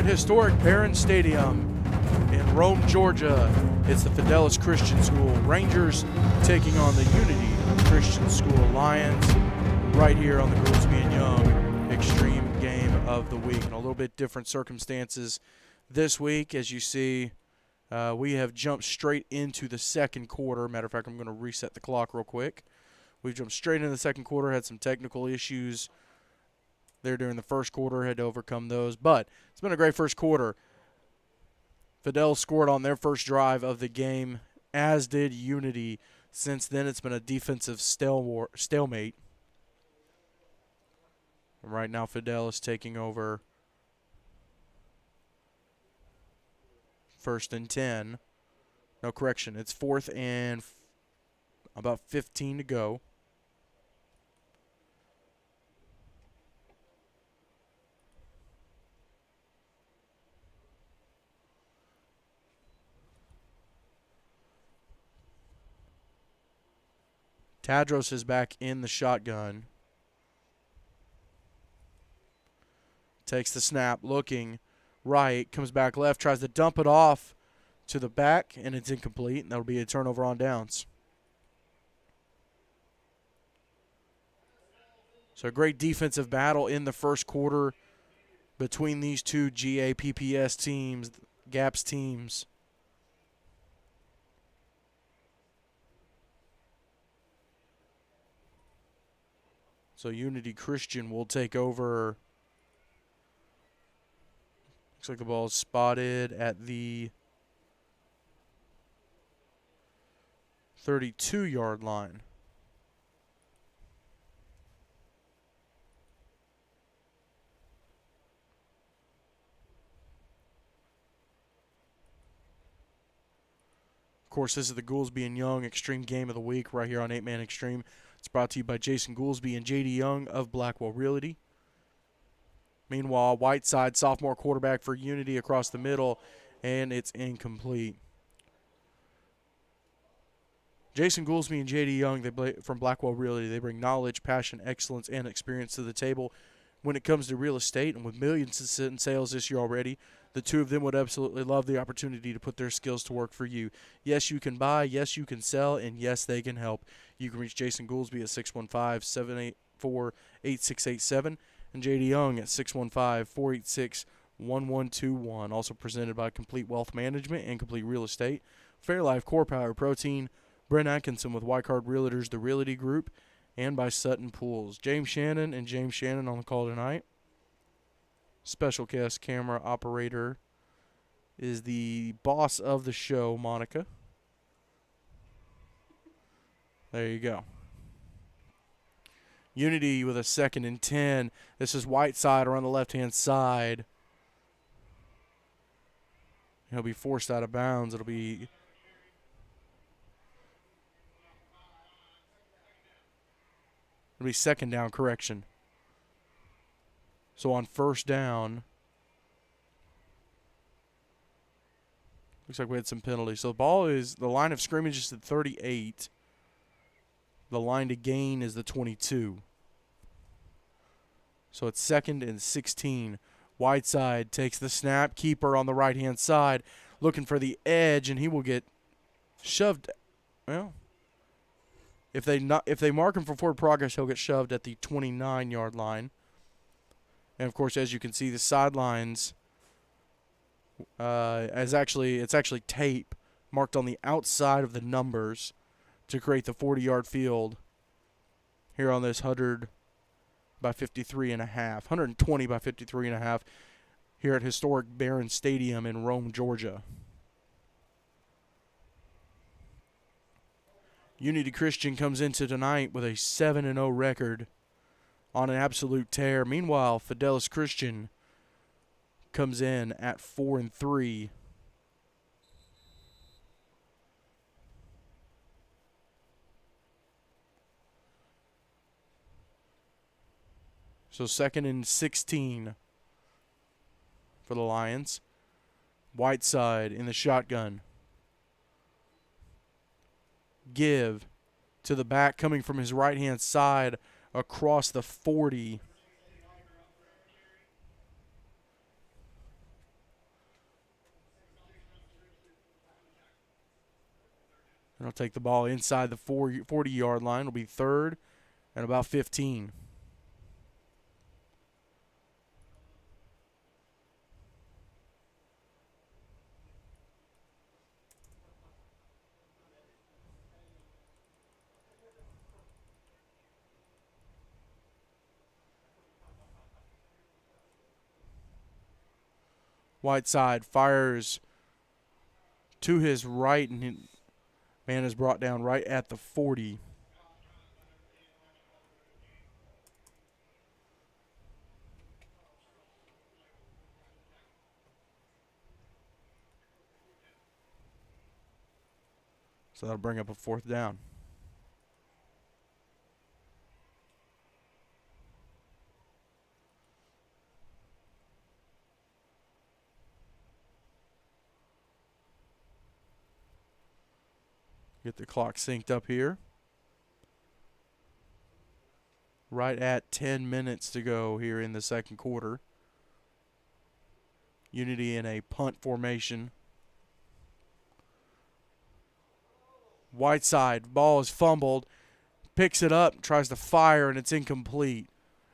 historic Barron Stadium in Rome, Georgia. It's the Fidelis Christian School Rangers taking on the Unity Christian School Lions right here on the Goolesby and Young Extreme Game of the Week. And a little bit different circumstances this week. As you see, we have jumped straight into the second quarter. Matter of fact, I'm going to reset the clock real quick. We've jumped straight into the second quarter, had some technical issues there during the first quarter, had to overcome those. But it's been a great first quarter. Fidel scored on their first drive of the game, as did Unity. Since then, it's been a defensive stalemate. And right now, Fidel is taking over 1st and 10. No, correction. It's 4th and about 15 to go. Tadros is back in the shotgun. Takes the snap, looking right, comes back left, tries to dump it off to the back, and it's incomplete, and that'll be a turnover on downs. So a great defensive battle in the first quarter between these two GAPPS teams, GAPS teams. So Unity Christian will take over. Looks like the ball is spotted at the 32-yard line. Of course, this is the Goolesby and Young Extreme Game of the Week right here on 8-Man Extreme. It's brought to you by Jason Goolesby and J.D. Young of Blackwell Realty. Meanwhile, Whiteside, sophomore quarterback for Unity across the middle, and it's incomplete. Jason Goolesby and J.D. Young from Blackwell Realty, they bring knowledge, passion, excellence, and experience to the table when it comes to real estate. And with millions in sales this year already, the two of them would absolutely love the opportunity to put their skills to work for you. Yes, you can buy. Yes, you can sell. And yes, they can help. You can reach Jason Goolesby at 615-784-8687 and J.D. Young at 615-486-1121. Also presented by Complete Wealth Management and Complete Real Estate, Fairlife Core Power Protein, Brent Atkinson with Wycard Realtors, the Realty Group, and by Sutton Pools. James Shannon and James Shannon on the call tonight. Special guest camera operator is the boss of the show, Monica. There you go. Unity with a 2nd and 10. This is Whiteside around the left-hand side. He'll be forced out of bounds. It'll be second down, correction. So on first down, looks like we had some penalties. So the line of scrimmage is at 38. The line to gain is the 22. So it's 2nd and 16. Whiteside takes the snap. Keeper on the right-hand side looking for the edge, and he will get shoved. Well, if they mark him for forward progress, he'll get shoved at the 29-yard line. And, of course, as you can see, the sidelines it's actually tape marked on the outside of the numbers to create the 40-yard field here on this 100 by 53.5, 120 by 53.5 here at historic Barron Stadium in Rome, Georgia. Unity Christian comes into tonight with a 7-0 record on an absolute tear. Meanwhile, Fidelis Christian comes in at 4-3. So 2nd and 16 for the Lions. Whiteside in the shotgun. Give to the back coming from his right-hand side across the 40. And I'll take the ball inside the 40-yard line. It'll be third and about 15. Whiteside fires to his right, and man is brought down right at the 40. So that'll bring up a fourth down. Get the clock synced up here. Right at 10 minutes to go here in the second quarter. Unity in a punt formation. Whiteside, ball is fumbled, picks it up, tries to fire, and it's incomplete.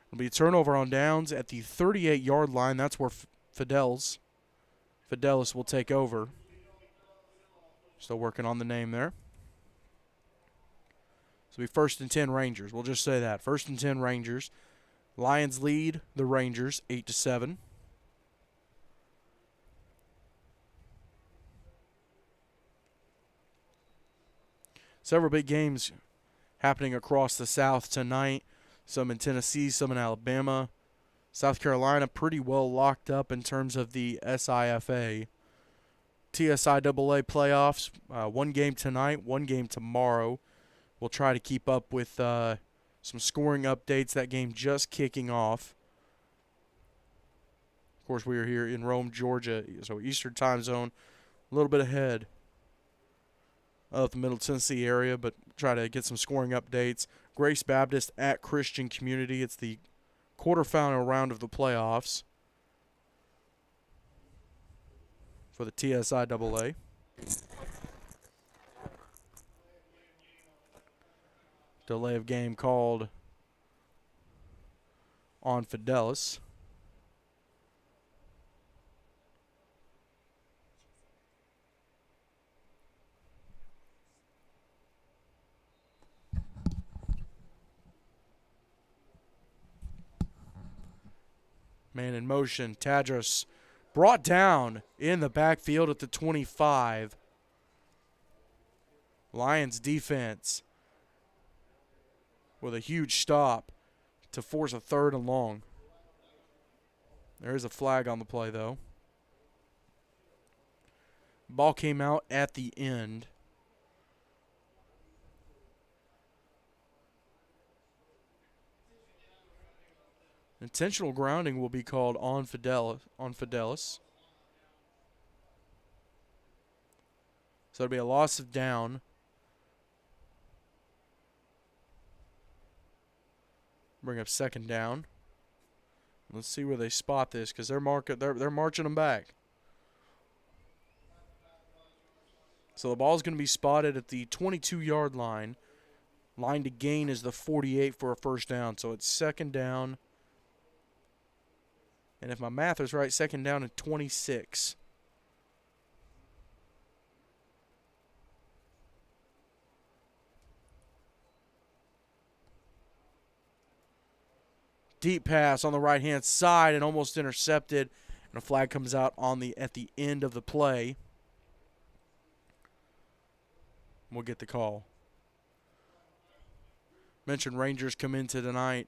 It'll be a turnover on downs at the 38-yard line. That's where Fidelis will take over. Still working on the name there. So it'll be 1st and 10 Rangers. We'll just say that. 1st and 10 Rangers. Lions lead the Rangers 8-7. Several big games happening across the South tonight. Some in Tennessee, some in Alabama. South Carolina pretty well locked up in terms of the SIFA. TSIAA playoffs, one game tonight, one game tomorrow. We'll try to keep up with some scoring updates. That game just kicking off. Of course, we are here in Rome, Georgia, so Eastern time zone, a little bit ahead of the Middle Tennessee area, but try to get some scoring updates. Grace Baptist at Christian Community. It's the quarterfinal round of the playoffs for the TSIAA. Delay of game called on Fidelis. Man in motion. Tadros brought down in the backfield at the 25. Lions defense with a huge stop to force a 3rd and long. There is a flag on the play, though. Ball came out at the end. Intentional grounding will be called on Fidelis. So it'll be a loss of down. Bring up 2nd down. Let's see where they spot this, because they're marching them back. So the ball's going to be spotted at the 22-yard line. Line to gain is the 48 for a 1st down. So it's 2nd down. And if my math is right, 2nd down and 26. Deep pass on the right-hand side and almost intercepted. And a flag comes out at the end of the play. We'll get the call. Mentioned Rangers come into tonight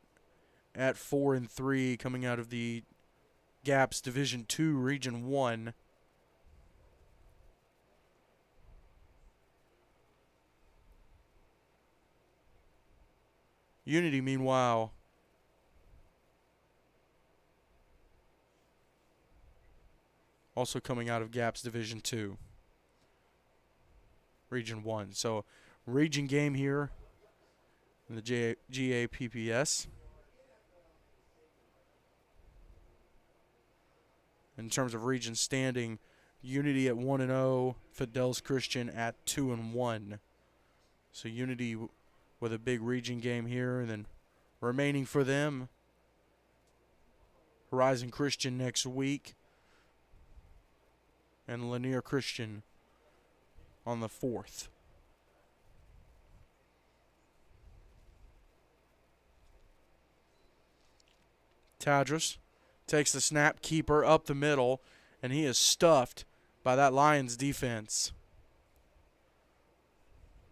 at 4-3, coming out of the GAPS Division II, Region 1. Unity, meanwhile, also coming out of GAPS Division II, Region 1. So, region game here in the GAPPS. In terms of region standing, Unity at 1-0, Fidelis Christian at 2-1. So Unity with a big region game here, and then remaining for them, Horizon Christian next week, and Lanier Christian on the 4th. Tadros takes the snap, keeper up the middle, and he is stuffed by that Lions defense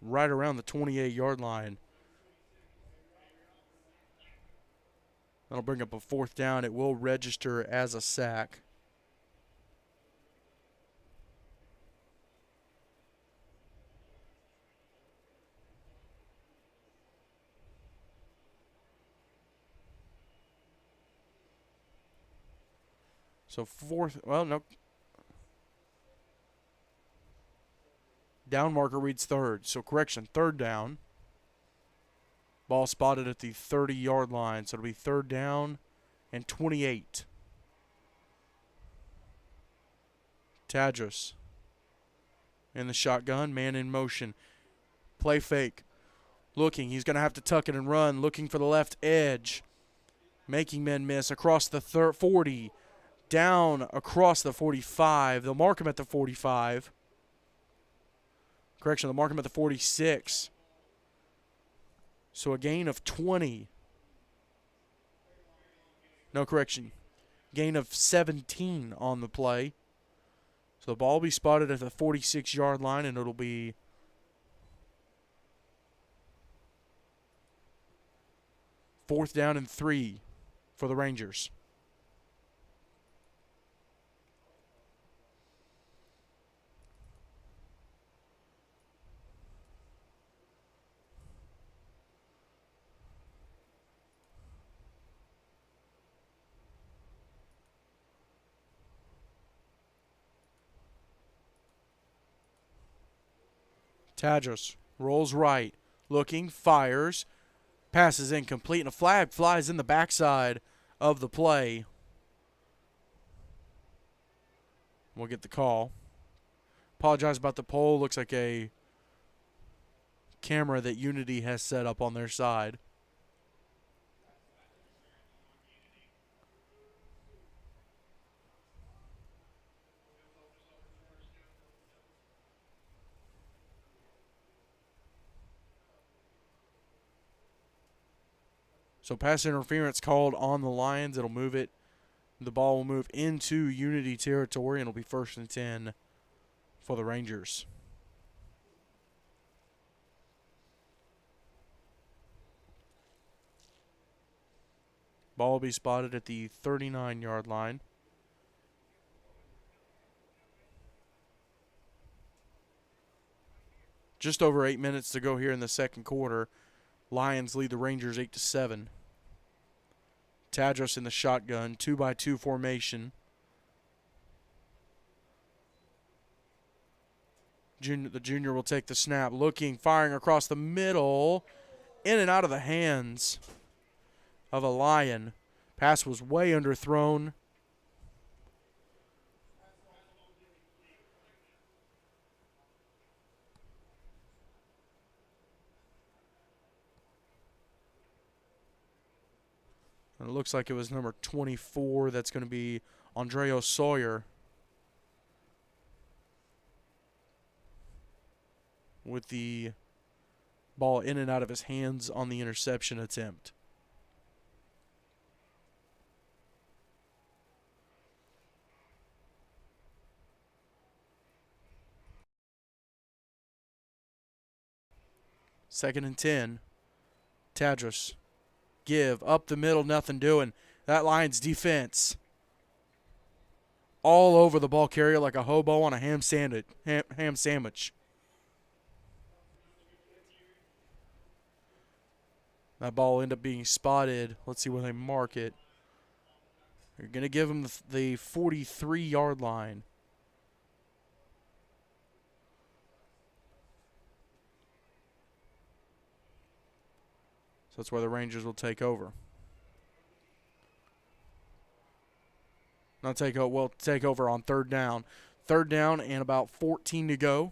right around the 28-yard line. That'll bring up a 4th down. It will register as a sack. So 4th, well, no. Down marker reads 3rd. So correction, 3rd down. Ball spotted at the 30-yard line. So it'll be 3rd down and 28. Tadros in the shotgun, man in motion. Play fake. Looking, he's going to have to tuck it and run. Looking for the left edge. Making men miss across the 40. Down across the 45. They'll mark him at the 45. Correction, they'll mark him at the 46. So a gain of 20. No, correction. Gain of 17 on the play. So the ball will be spotted at the 46-yard line, and it'll be fourth down and 3 for the Rangers. Tadros rolls right, looking, fires, passes incomplete, and a flag flies in the backside of the play. We'll get the call. Apologize about the pole. Looks like a camera that Unity has set up on their side. So pass interference called on the Lions. It'll move it. The ball will move into Unity territory, and it'll be 1st and 10 for the Rangers. Ball will be spotted at the 39-yard line. Just over 8 minutes to go here in the second quarter. Lions lead the Rangers 8-7. Tadros in the shotgun, 2-by-2 formation. The junior will take the snap, looking, firing across the middle, in and out of the hands of a Lion. Pass was way underthrown. And it looks like it was number 24. That's going to be Andreo Sawyer with the ball in and out of his hands on the interception attempt. Second and 10. Tadros. Give up the middle, nothing doing. That Lions defense all over the ball carrier like a hobo on a ham sandwich. That ball will end up being spotted. Let's see where they mark it. They're going to give him the 43-yard line. So that's where the Rangers will take over. Take over on 3rd down. 3rd down and about 14 to go.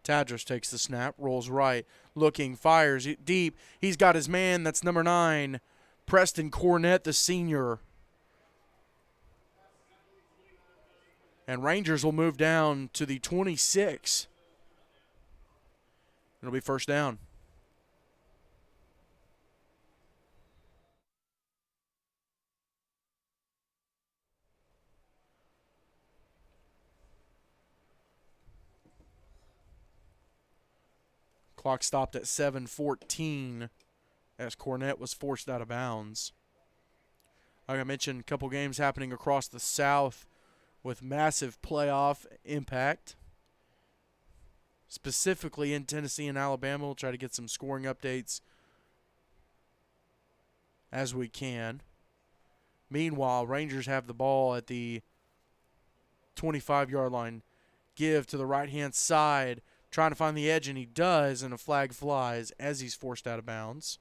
Tadros takes the snap, rolls right, looking, fires deep. He's got his man. That's number 9, Preston Cornett, the senior. And Rangers will move down to the 26. It'll be first down. Clock stopped at 7:14 as Cornett was forced out of bounds. Like I mentioned, a couple games happening across the South with massive playoff impact. Specifically in Tennessee and Alabama. We'll try to get some scoring updates as we can. Meanwhile, Rangers have the ball at the 25-yard line. Give to the right-hand side, trying to find the edge, and he does, and a flag flies as he's forced out of bounds.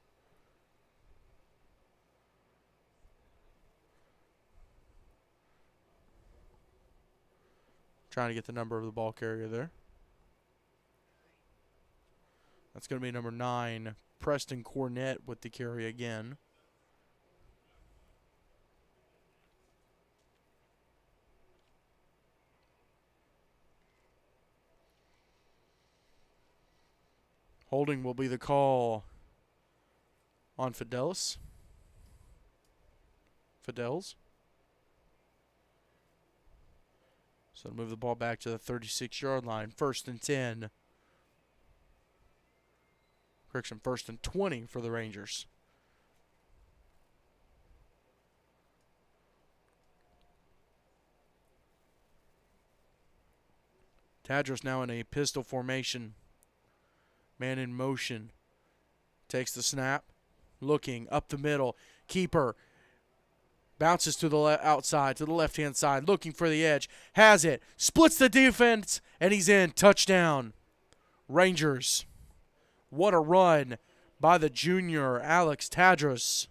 Trying to get the number of the ball carrier there. That's going to be number 9, Preston Cornett with the carry again. Holding will be the call on Fidels. So to move the ball back to the 36-yard line. First and 10. Correction, first and 20 for the Rangers. Tadros now in a pistol formation. Man in motion. Takes the snap. Looking up the middle. Keeper. Bounces to the outside, to the left-hand side. Looking for the edge. Has it. Splits the defense. And he's in. Touchdown. Rangers. What a run by the junior, Alex Tadros.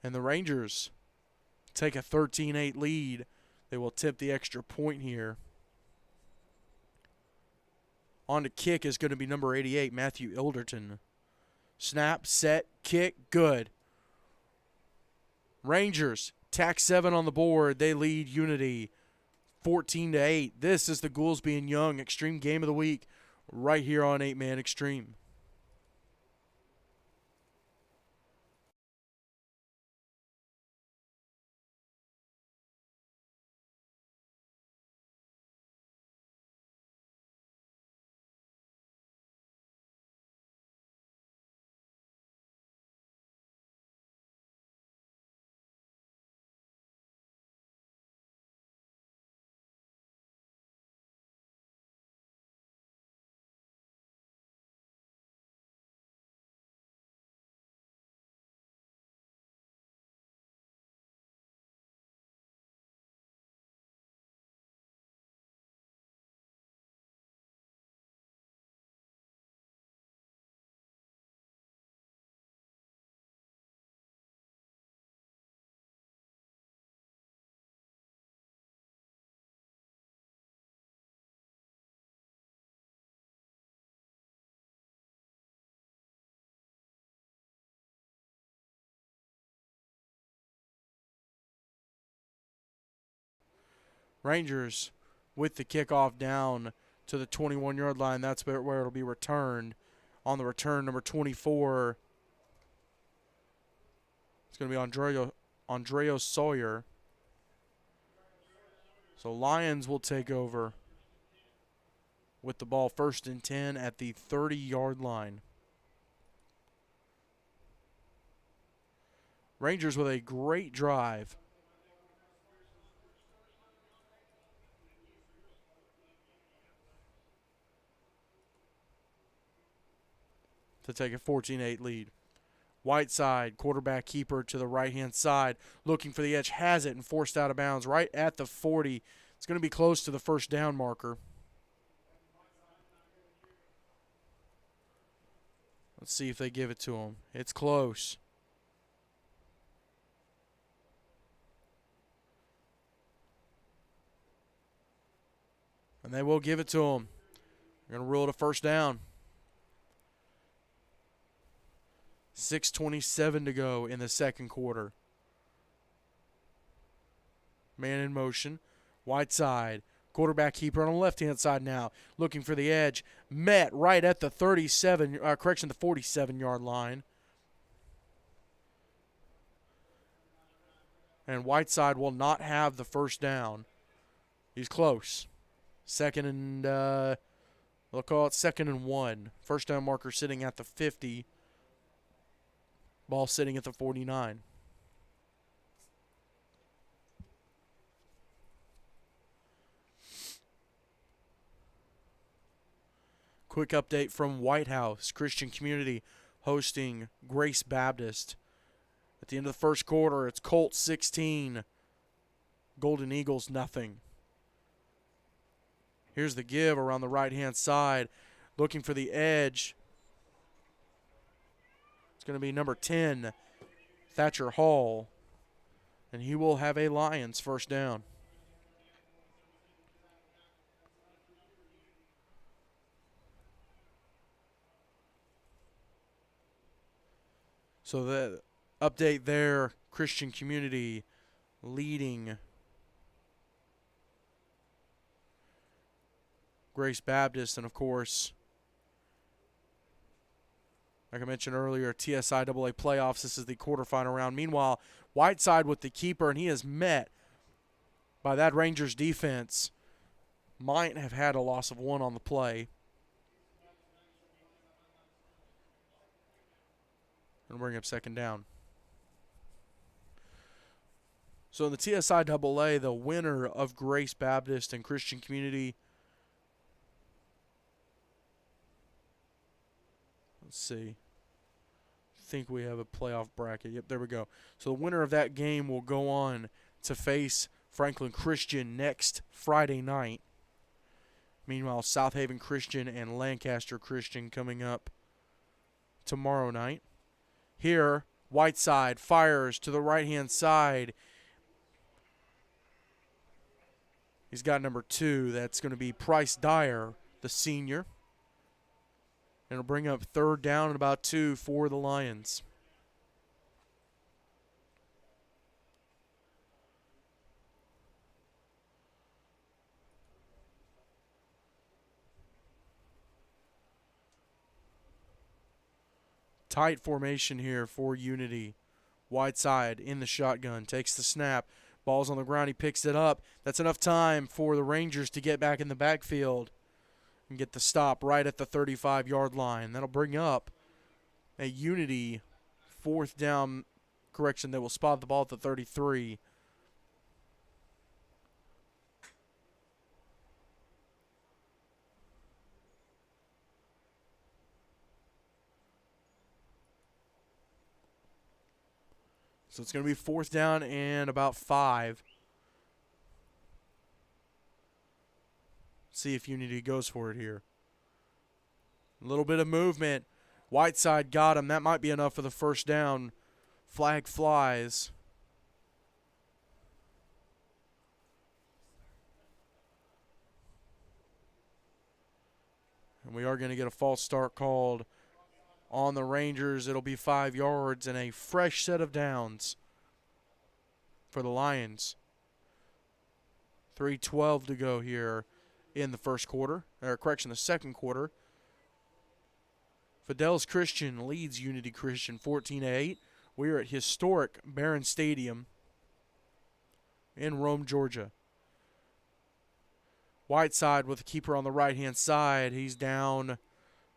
And the Rangers take a 13-8 lead. They will tip the extra point here. On to kick is going to be number 88, Matthew Ilderton. Snap, set, kick, good. Rangers, tack 7 on the board. They lead Unity 14-8. This is the Goolesby and Young Extreme Game of the Week right here on 8-Man Extreme. Rangers with the kickoff down to the 21-yard line. That's where it'll be returned. On the return, number 24. It's going to be Andreo Sawyer. So Lions will take over with the ball first and 10 at the 30-yard line. Rangers with a great drive. To take a 14-8 lead. Whiteside, quarterback keeper to the right-hand side, looking for the edge, has it and forced out of bounds right at the 40. It's going to be close to the first down marker. Let's see if they give it to him. It's close. And they will give it to him. They're going to rule it a first down. 6:27 to go in the second quarter. Man in motion. Whiteside. Quarterback keeper on the left-hand side now. Looking for the edge. Met right at the the 47-yard line. And Whiteside will not have the first down. He's close. Second and, they'll call it 2nd and 1. First down marker sitting at the 50. Ball sitting at the 49. Quick update from White House. Christian Community hosting Grace Baptist. At the end of the first quarter, it's Colts 16, Golden Eagles nothing. Here's the give around the right-hand side. Looking for the edge. It's going to be number 10, Thatcher Hall. And he will have a Lions first down. So the update there, Christian Community leading Grace Baptist, and of course, like I mentioned earlier, TSIAA playoffs. This is the quarterfinal round. Meanwhile, Whiteside with the keeper, and he is met by that Rangers defense. Might have had a loss of 1 on the play. And bring up second down. So in the TSIAA, the winner of Grace Baptist and Christian Community. Let's see. I think we have a playoff bracket. Yep, there we go. So the winner of that game will go on to face Franklin Christian next Friday night. Meanwhile, South Haven Christian and Lancaster Christian coming up tomorrow night. Here, Whiteside fires to the right-hand side. He's got number 2. That's going to be Price Dyer, the senior. And it'll bring up third down and about 2 for the Lions. Tight formation here for Unity. Whiteside in the shotgun, takes the snap. Ball's on the ground, he picks it up. That's enough time for the Rangers to get back in the backfield and get the stop right at the 35-yard line. That'll bring up a Unity fourth down correction that will spot the ball at the 33. So it's going to be fourth down and about 5. See if Unity goes for it here. A little bit of movement. Whiteside got him. That might be enough for the first down. Flag flies. And we are going to get a false start called on the Rangers. It'll be 5 yards and a fresh set of downs for the Lions. 3:12 to go here in the first quarter, or correction, the second quarter. Fidelis Christian leads Unity Christian 14-8. We are at historic Barron Stadium in Rome, Georgia. Whiteside with the keeper on the right-hand side. He's down.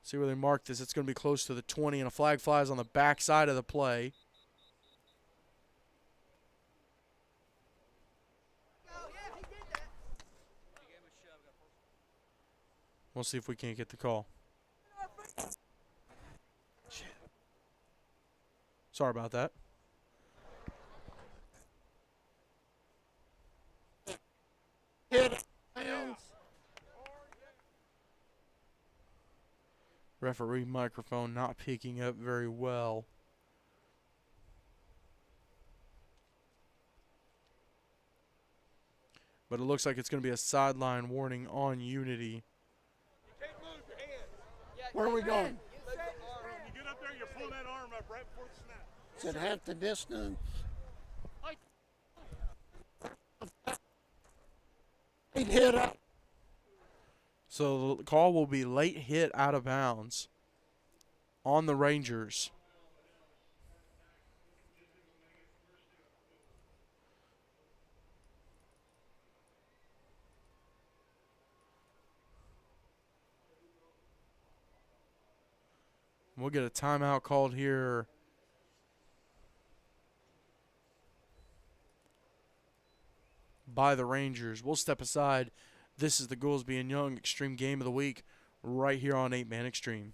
See where they mark this. It's going to be close to the 20, and a flag flies on the back side of the play. We'll see if we can't get the call. Shit. Sorry about that. Referee microphone not picking up very well. But it looks like it's going to be a sideline warning on Unity. You can't move your hands. Yeah, Where are we going? You get up there, you pull that arm up right before the snap. Is it half the distance? Late hit up. So the call will be late hit out of bounds on the Rangers. We'll get a timeout called here. By the Rangers. We'll step aside. This is the Goolesby and Young Extreme Game of the Week right here on 8-Man Extreme.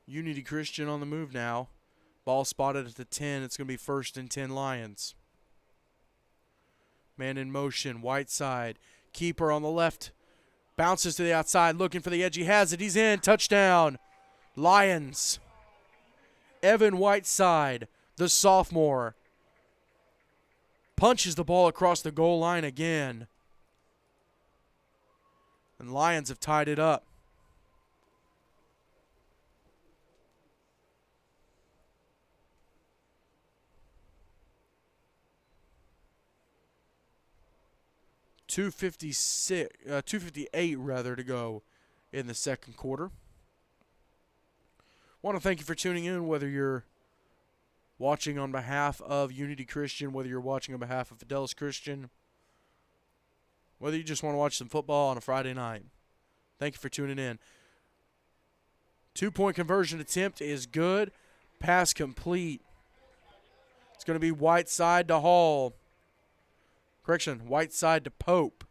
Unity Christian on the move now. Ball spotted at the 10. It's going to be 1st and 10 Lions. Man in motion, right side. Keeper on the left. Bounces to the outside, looking for the edge. He has it. He's in. Touchdown. Lions. Evan Whiteside, the sophomore, punches the ball across the goal line again. And Lions have tied it up. $2:58 rather to go in the second quarter. Want to thank you for tuning in, whether you're watching on behalf of Unity Christian, whether you're watching on behalf of Fidelis Christian, whether you just want to watch some football on a Friday night. Thank you for tuning in. 2-point conversion attempt is good. Pass complete. It's going to be Whiteside to Hall. Correction, Whiteside to Pope.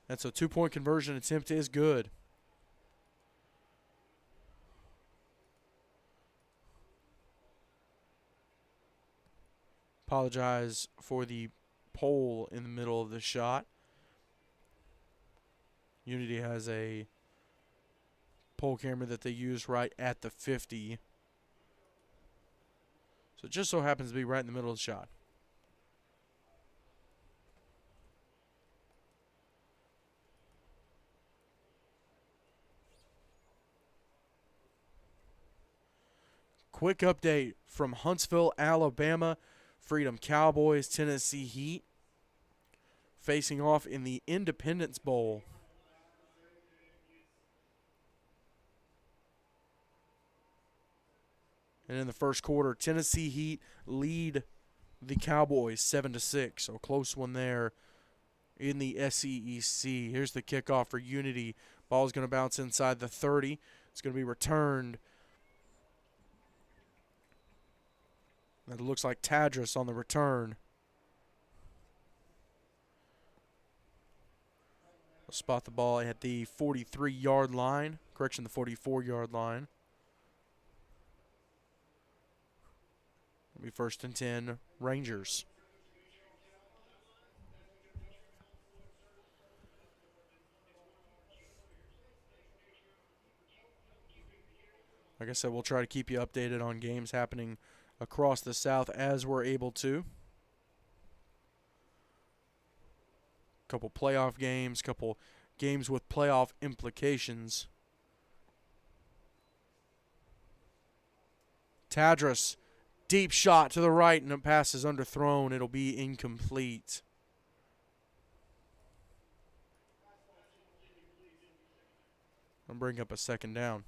And so 2-point conversion attempt is good. Apologize for the pole in the middle of the shot. Unity has a pole camera that they use right at the 50. So it just so happens to be right in the middle of the shot. Quick update from Huntsville, Alabama. Freedom Cowboys, Tennessee Heat facing off in the Independence Bowl. And in the first quarter, Tennessee Heat lead the Cowboys 7-6. So a close one there in the SEC. Here's the kickoff for Unity. Ball's going to bounce inside the 30. It's going to be returned. It looks like Tadris on the return. We'll spot the ball at the 43-yard line. Correction, the 44-yard line. It'll be 1st and 10, Rangers. Like I said, we'll try to keep you updated on games happening across the South as we're able to. couple playoff games, couple games with playoff implications. Tadros, deep shot to the right, and the pass is underthrown. It'll be incomplete. I'll bring up a second down.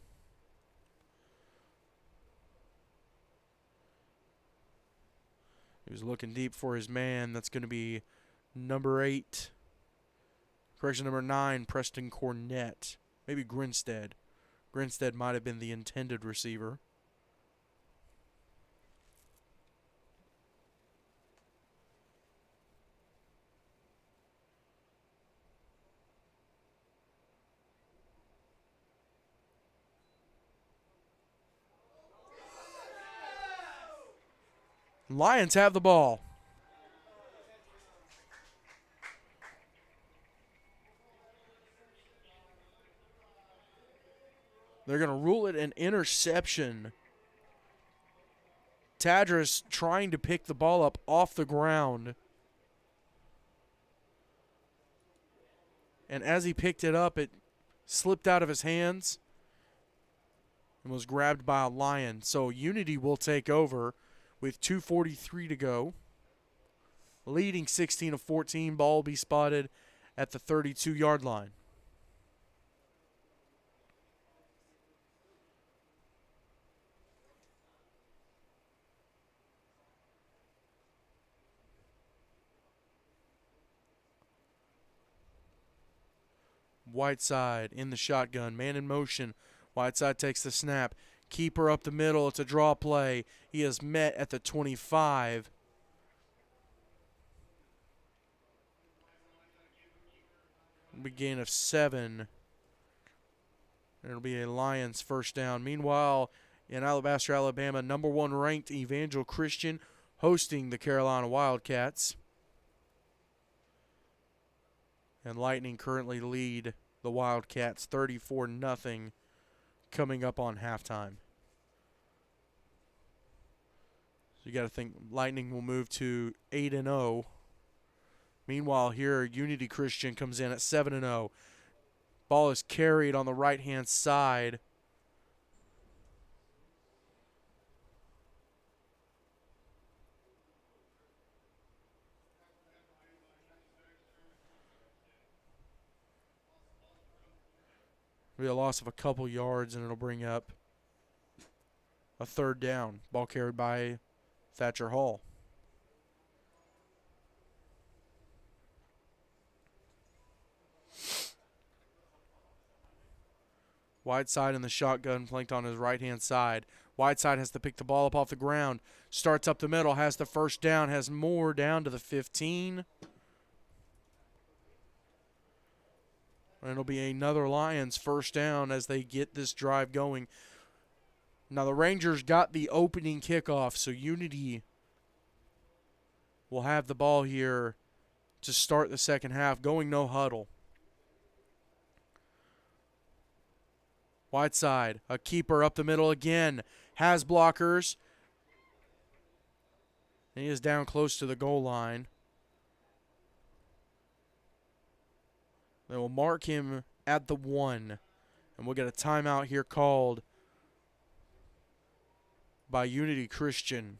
He was looking deep for his man. That's going to be number 8. Correction, number 9, Preston Cornett. Maybe Grinstead. Grinstead might have been the intended receiver. Lions have the ball. They're going to rule it an interception. Tadros trying to pick the ball up off the ground. And as he picked it up, it slipped out of his hands and was grabbed by a Lion. So Unity will take over with 2:43 to go. Leading 16-14. Ball will be spotted at the 32-yard line. Whiteside in the shotgun, man in motion. Whiteside takes the snap. Keeper up the middle. It's a draw play. He is met at the 25. Big gain of 7. It'll be a Lions first down. Meanwhile, in Alabaster, Alabama, number 1 ranked Evangel Christian hosting the Carolina Wildcats. And Lightning currently lead the Wildcats 34-0 coming up on halftime. So you got to think Lightning will move to 8-0. Meanwhile, here Unity Christian comes in at 7-0. Ball is carried on the right-hand side. It'll be a loss of a couple yards, and it'll bring up a third down. Ball carried by Thatcher Hall. Whiteside in the shotgun, flanked on his right-hand side. Whiteside has to pick the ball up off the ground. Starts up the middle, has the first down, has more down to the 15. And it'll be another Lions first down as they get this drive going. Now the Rangers got the opening kickoff, so Unity will have the ball here to start the second half, going no huddle. Whiteside, a keeper up the middle again, has blockers. And he is down close to the goal line. They will mark him at the 1. And we'll get a timeout here called by Unity Christian.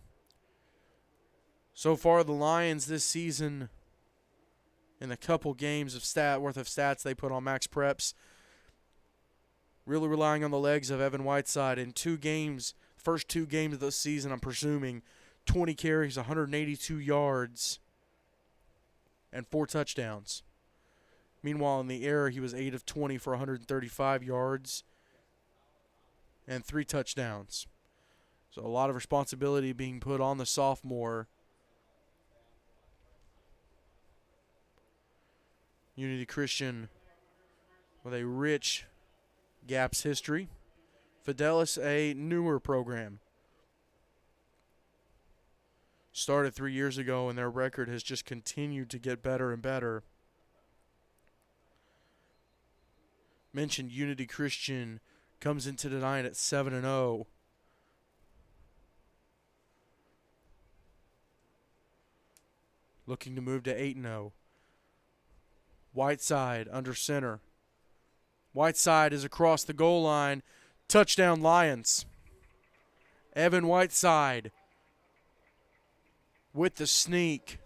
So far, the Lions this season, in the couple games of worth of stats they put on Max Preps, really relying on the legs of Evan Whiteside. In 2 games, first 2 games of the season, I'm presuming, 20 carries, 182 yards, and 4 touchdowns. Meanwhile, in the air, he was 8 of 20 for 135 yards and 3 touchdowns. So a lot of responsibility being put on the sophomore. Unity Christian with a rich Gaps history. Fidelis, a newer program. Started 3 years ago, and their record has just continued to get better and better. Mentioned Unity Christian comes into the night at 7-0. Looking to move to 8-0. Whiteside under center. Whiteside is across the goal line. Touchdown Lions. Evan Whiteside with the sneak.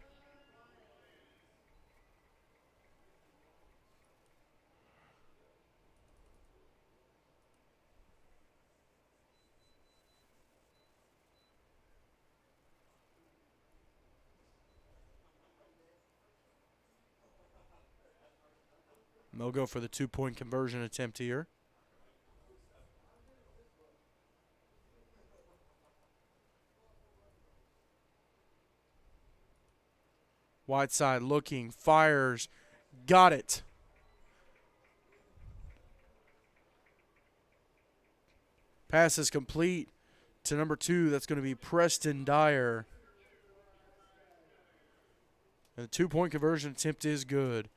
They'll go for the 2-point conversion attempt here. Whiteside looking, fires, got it. Pass is complete to number 2. That's going to be Preston Dyer. And the 2-point conversion attempt is good.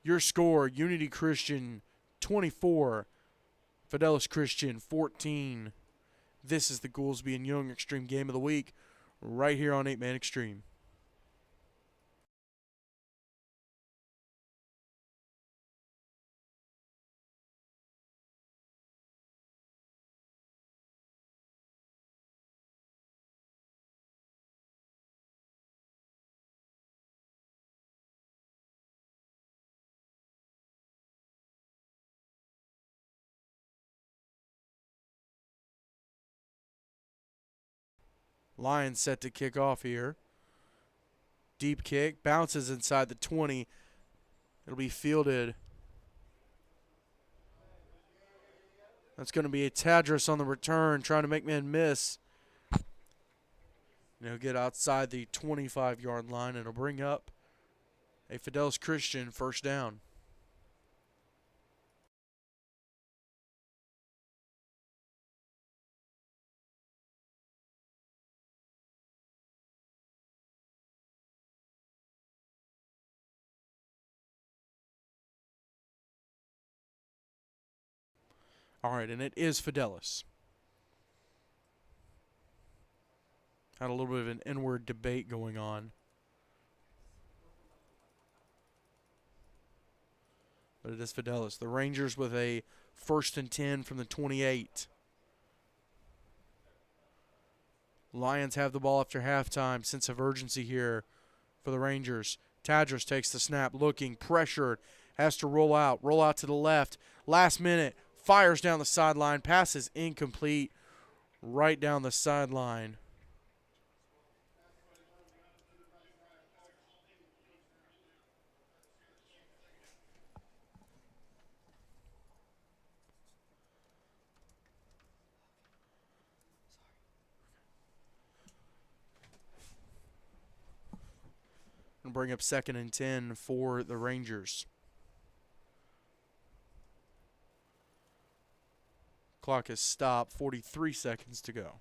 Your score, Unity Christian 24, Fidelis Christian 14. This is the Goolesby and Young Extreme Game of the Week right here on 8-Man Extreme. Lions set to kick off here. Deep kick, bounces inside the 20. It'll be fielded. That's going to be a Tadros on the return, trying to make man miss. He'll get outside the 25-yard line, and it'll bring up a Fidelis Christian first down. All right, and it is Fidelis. Had a little bit of an inward debate going on. But it is Fidelis. The Rangers with a 1st and 10 from the 28. Lions have the ball after halftime. Sense of urgency here for the Rangers. Tadros takes the snap, looking, pressured, has to roll out to the left. Last minute, fires down the sideline, passes incomplete, right down the sideline. And bring up 2nd and 10 for the Rangers. Clock is stopped, 43 seconds to go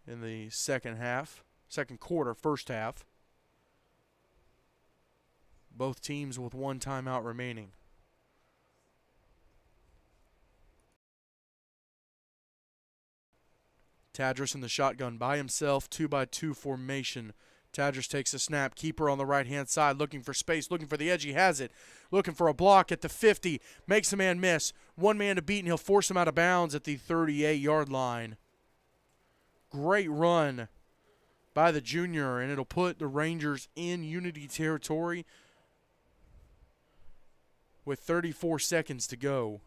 in the second quarter, first half. Both teams with 1 timeout remaining. Tadros in the shotgun by himself, 2-by-2 formation. Tadros takes a snap, keeper on the right-hand side, looking for space, looking for the edge. He has it, looking for a block at the 50, makes a man miss. 1 man to beat, and he'll force him out of bounds at the 38-yard line. Great run by the junior, and it'll put the Rangers in Unity territory with 34 seconds to go.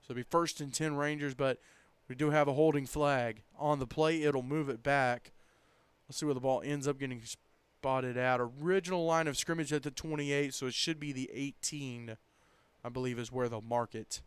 So it'll be 1st and 10 Rangers, but we do have a holding flag on the play. It'll move it back. Let's see where the ball ends up getting spotted at. Original line of scrimmage at the 28, so it should be the 18, I believe, is where they'll mark it.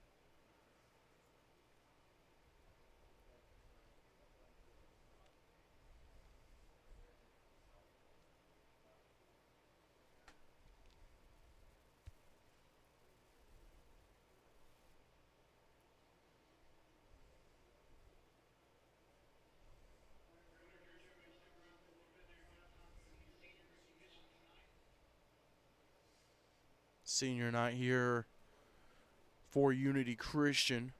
Senior night here for Unity Christian.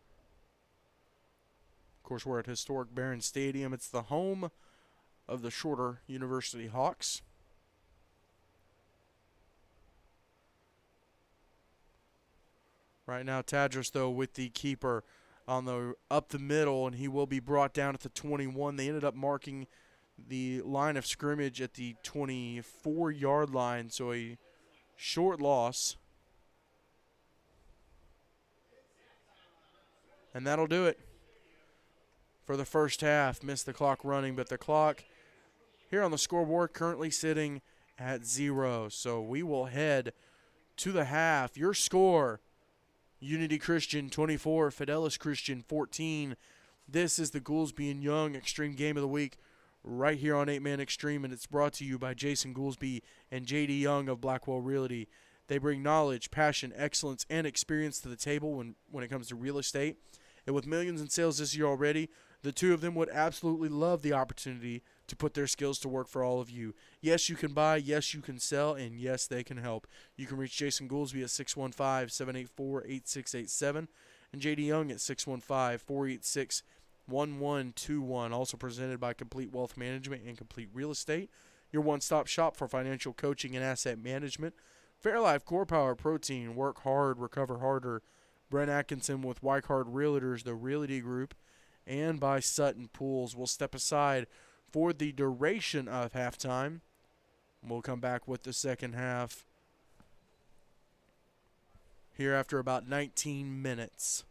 course, we're at historic Barron Stadium. It's the home of the Shorter University Hawks. Right now, Tadros, though, with the keeper on the up the middle, and he will be brought down at the 21. They ended up marking the line of scrimmage at the 24-yard line, so a short loss. And that'll do it for the first half. Missed the clock running, but the clock here on the scoreboard currently sitting at 0. So we will head to the half. Your score: Unity Christian 24, Fidelis Christian 14. This is the Goolesby and Young Extreme Game of the Week right here on 8-Man Extreme, and it's brought to you by Jason Goolesby and J.D. Young of Blackwell Realty. They bring knowledge, passion, excellence, and experience to the table when it comes to real estate. And with millions in sales this year already, the two of them would absolutely love the opportunity to put their skills to work for all of you. Yes, you can buy, yes, you can sell, and yes, they can help. You can reach Jason Goolesby at 615-784-8687 and J.D. Young at 615-486-1121. Also presented by Complete Wealth Management and Complete Real Estate, your one-stop shop for financial coaching and asset management. Fairlife Core Power Protein, work hard, recover harder. Brent Atkinson with Wycard Realtors, the Realty Group, and by Sutton Pools. We'll step aside for the duration of halftime. We'll come back with the second half here after about 19 minutes.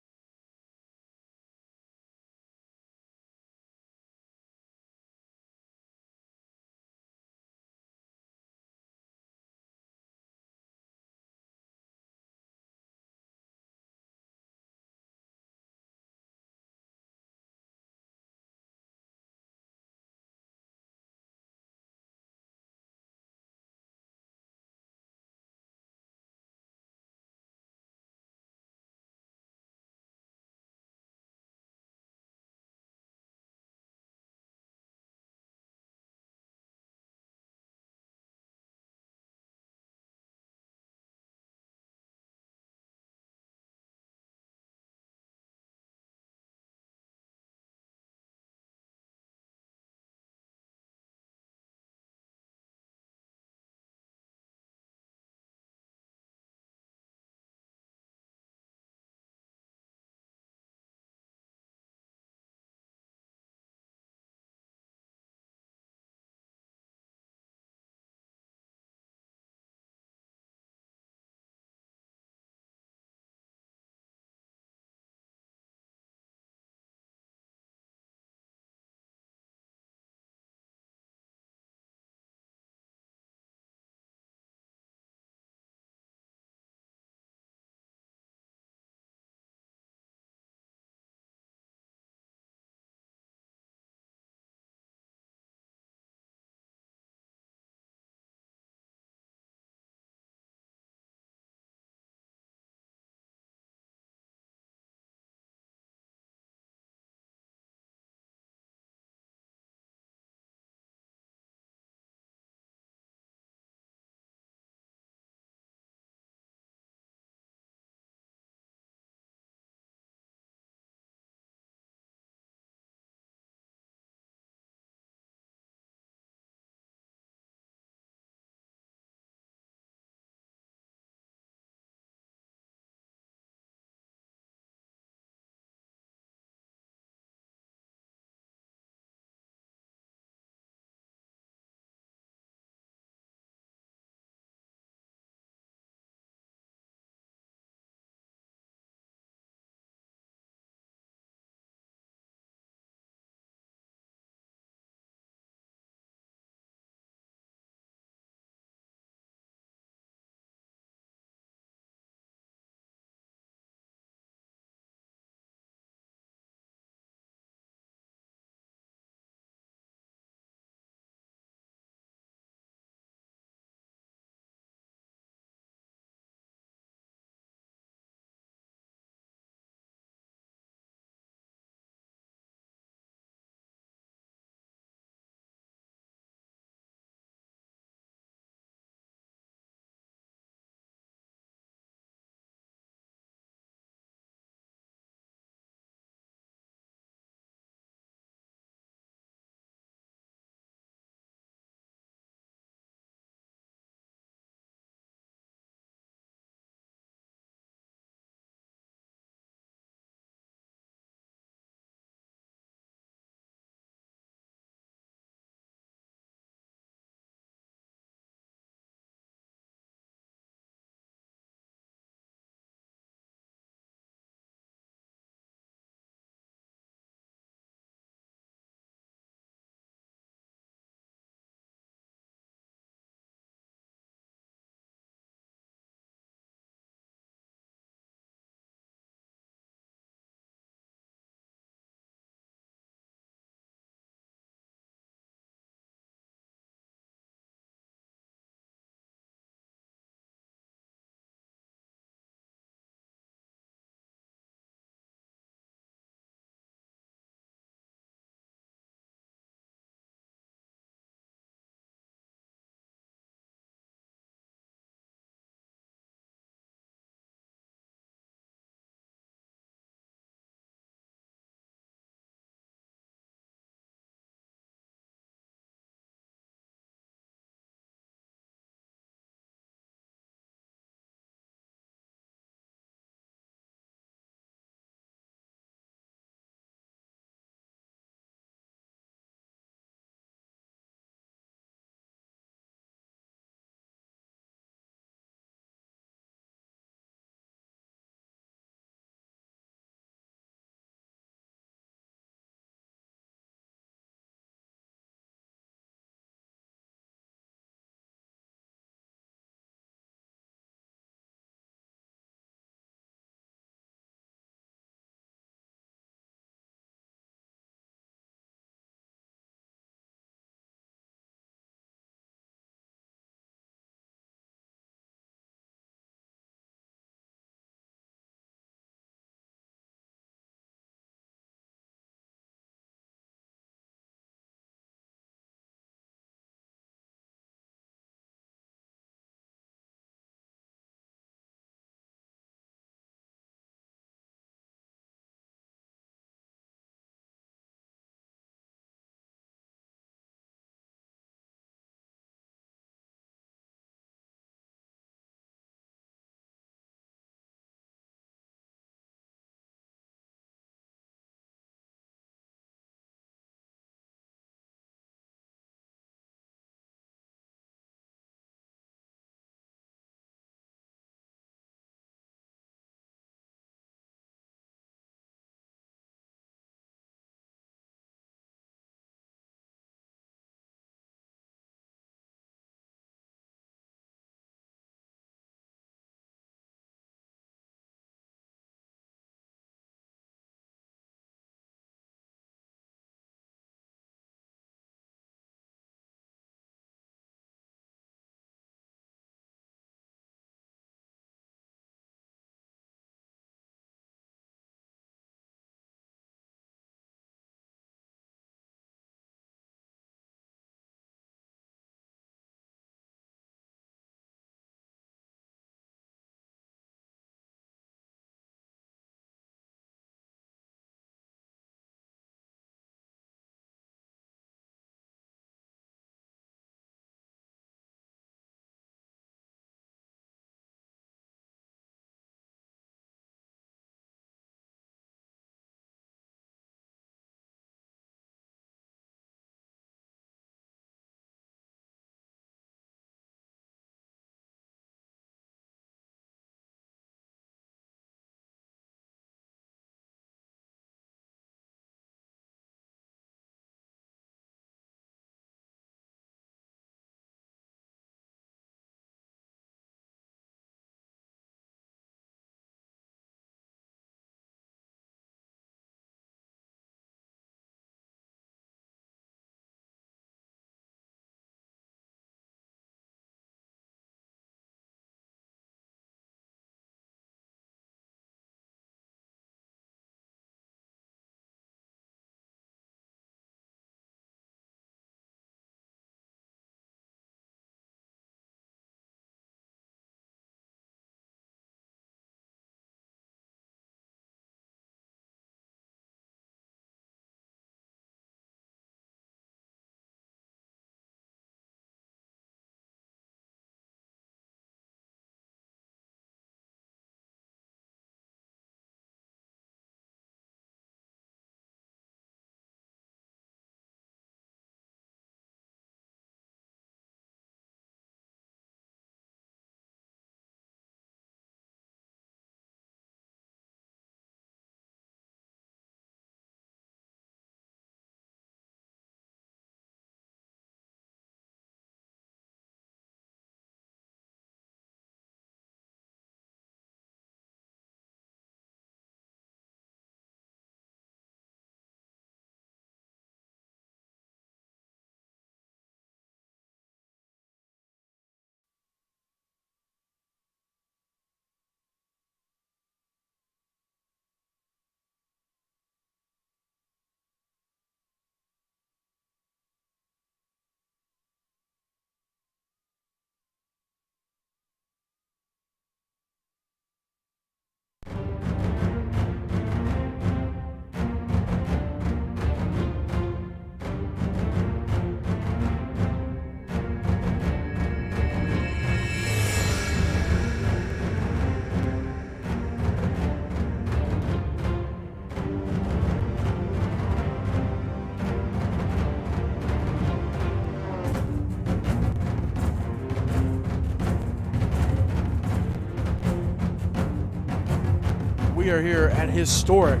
We are here at historic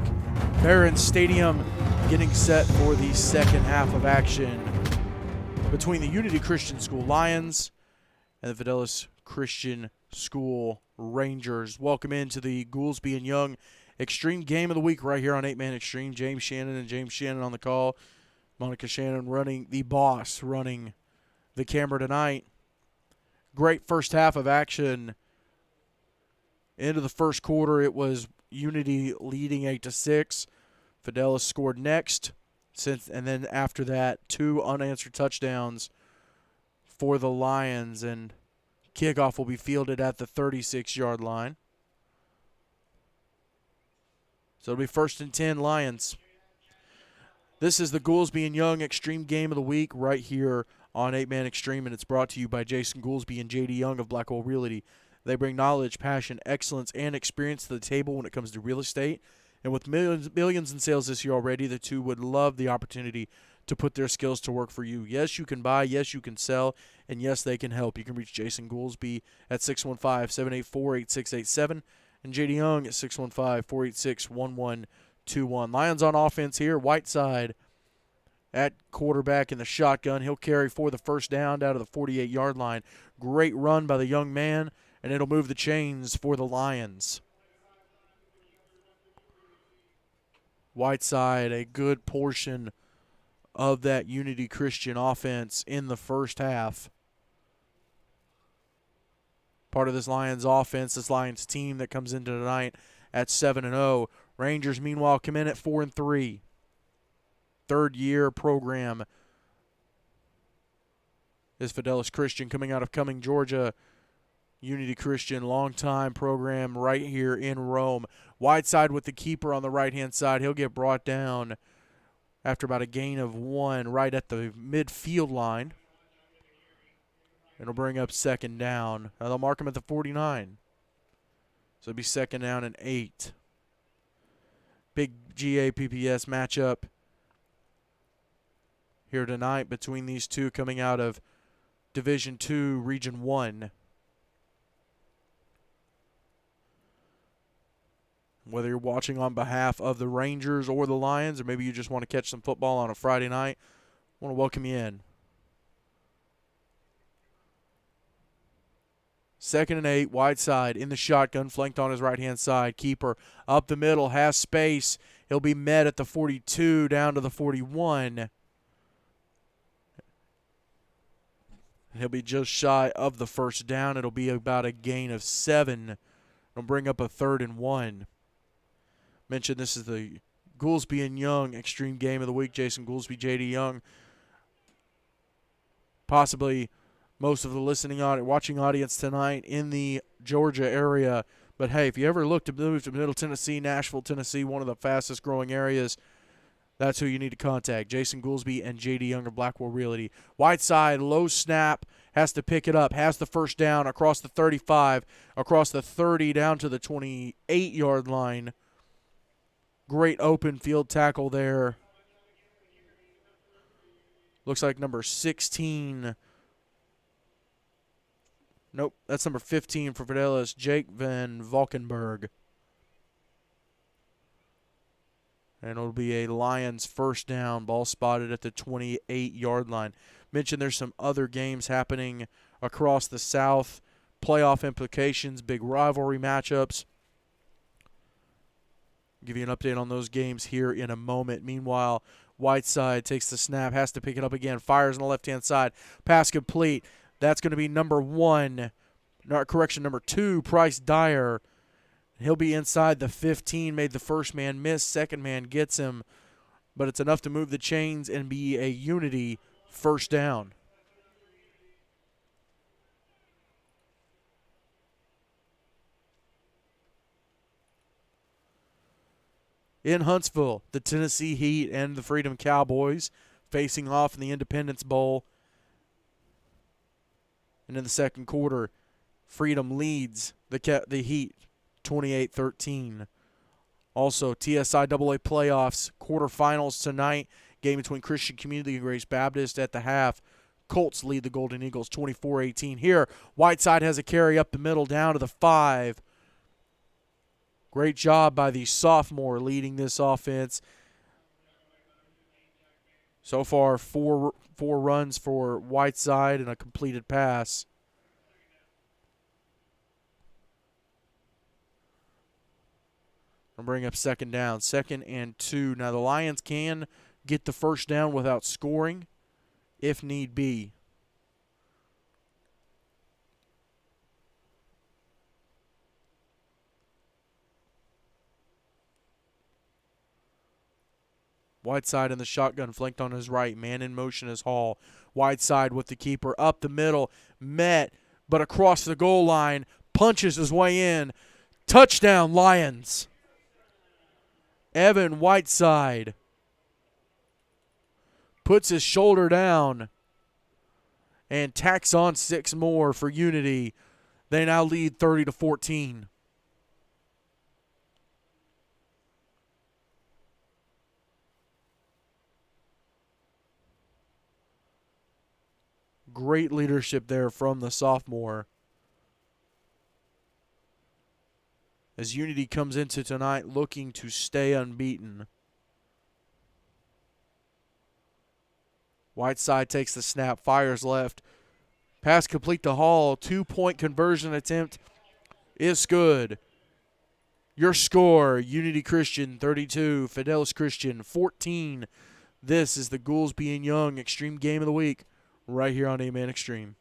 Barron Stadium, getting set for the second half of action between the Unity Christian School Lions and the Fidelis Christian School Rangers. Welcome into the Goolesby and Young Extreme Game of the Week right here on 8-Man Extreme. James Shannon on the call. Monica Shannon running the boss, running the camera tonight. Great first half of action. Into the first quarter, it was Unity leading 8-6. Fidelis scored next, and then after that, 2 unanswered touchdowns for the Lions, and kickoff will be fielded at the 36-yard line. So it'll be 1st and 10 Lions. This is the Goolesby and Young Extreme Game of the Week right here on 8-Man Extreme, and it's brought to you by Jason Goolesby and J.D. Young of Blackwell Realty. They bring knowledge, passion, excellence, and experience to the table when it comes to real estate. And with millions in sales this year already, the two would love the opportunity to put their skills to work for you. Yes, you can buy. Yes, you can sell. And yes, they can help. You can reach Jason Goolesby at 615-784-8687 and J.D. Young at 615-486-1121. Lions on offense here. Whiteside at quarterback in the shotgun. He'll carry for the first down to the 48-yard line. Great run by the young man, and it'll move the chains for the Lions. Whiteside, a good portion of that Unity Christian offense in the first half. Part of this Lions offense, this Lions team that comes into tonight at 7-0. Rangers, meanwhile, come in at 4-3. Third-year program is Fidelis Christian coming out of Cumming, Georgia. Unity Christian, long-time program right here in Rome. Whiteside with the keeper on the right-hand side. He'll get brought down after about a gain of 1 right at the midfield line. It'll bring up second down. Now they'll mark him at the 49. So it'll be second down and 8. Big GA-PPS matchup here tonight between these two coming out of Division II, Region 1. Whether you're watching on behalf of the Rangers or the Lions, or maybe you just want to catch some football on a Friday night, I want to welcome you in. 2nd and 8, Whiteside in the shotgun, flanked on his right-hand side. Keeper up the middle, has space. He'll be met at the 42, down to the 41. He'll be just shy of the first down. It'll be about a gain of 7. It'll bring up a 3rd and 1. Mentioned this is the Goolesby and Young Extreme Game of the Week. Jason Goolesby, J.D. Young. Possibly most of the watching audience tonight in the Georgia area. But, hey, if you ever look to move to Middle Tennessee, Nashville, Tennessee, one of the fastest-growing areas, that's who you need to contact, Jason Goolesby and J.D. Young of Blackwell Realty. Whiteside, low snap, has to pick it up, has the first down across the 35, across the 30, down to the 28-yard line. Great open field tackle there. Looks like number 16. Nope, that's number 15 for Fidelis, Jake Van Valkenburg. And it'll be a Lions first down, ball spotted at the 28-yard line. Mentioned there's some other games happening across the South. Playoff implications, big rivalry matchups. Give you an update on those games here in a moment. Meanwhile, Whiteside takes the snap, has to pick it up again, fires on the left-hand side. Pass complete. That's going to be number 2, Price Dyer. He'll be inside the 15, made the first man miss, second man gets him, but it's enough to move the chains and be a Unity first down. In Huntsville, the Tennessee Heat and the Freedom Cowboys facing off in the Independence Bowl. And in the second quarter, Freedom leads the Heat 28-13. Also, TSI AA playoffs quarterfinals tonight. Game between Christian Community and Grace Baptist at the half. Colts lead the Golden Eagles 24-18. Here, Whiteside has a carry up the middle down to the 5. Great job by the sophomore leading this offense. So far, four runs for Whiteside and a completed pass. I'll bring up second down. 2nd and 2. Now the Lions can get the first down without scoring if need be. Whiteside in the shotgun, flanked on his right. Man in motion is Hall. Whiteside with the keeper up the middle. Met, but across the goal line. Punches his way in. Touchdown, Lions. Evan Whiteside puts his shoulder down and tacks on 6 more for Unity. They now lead 30-14. Great leadership there from the sophomore. As Unity comes into tonight looking to stay unbeaten. Whiteside takes the snap, fires left. Pass complete to Hall. 2-point conversion attempt is good. Your score, Unity Christian 32, Fidelis Christian 14. This is the Goolesby and Young Extreme Game of the Week right here on A-Man Extreme.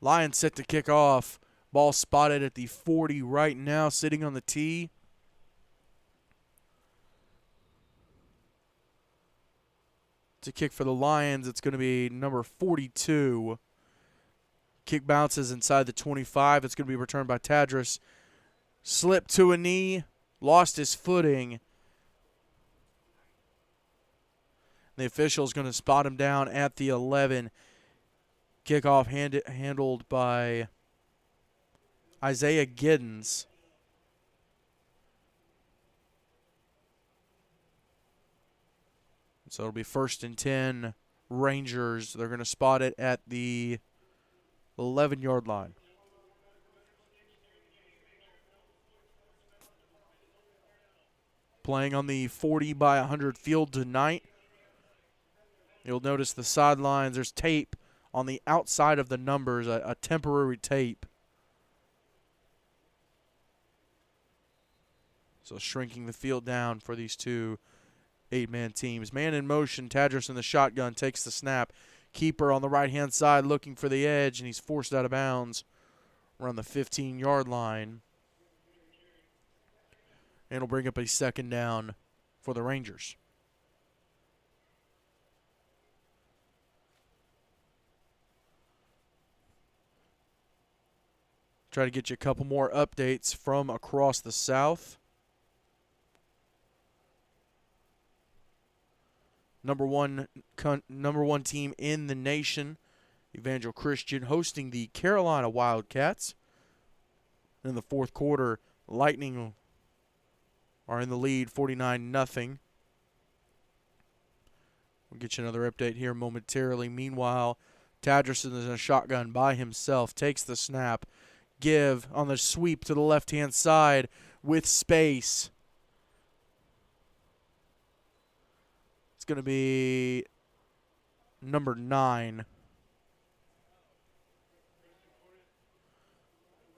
Lions set to kick off. Ball spotted at the 40 right now, sitting on the tee. To kick for the Lions, it's going to be number 42. Kick bounces inside the 25. It's going to be returned by Tadris. Slipped to a knee, lost his footing. The official is going to spot him down at the 11. Kickoff handled by Isaiah Giddens. So it'll be 1st and 10 Rangers. They're going to spot it at the 11-yard line. Playing on the 40 by 100 field tonight. You'll notice the sidelines. There's tape on the outside of the numbers, a temporary tape. So shrinking the field down for these two 8-man teams. Man in motion, Tadris in the shotgun takes the snap. Keeper on the right-hand side looking for the edge, and he's forced out of bounds around the 15-yard line. And it'll bring up a 2nd down for the Rangers. Try to get you a couple more updates from across the South. Number one team in the nation, Evangel Christian, hosting the Carolina Wildcats. In the 4th quarter, Lightning are in the lead, 49-0. We'll get you another update here momentarily. Meanwhile, Tadris is in a shotgun by himself, takes the snap. Give on the sweep to the left-hand side with space. It's going to be number 9.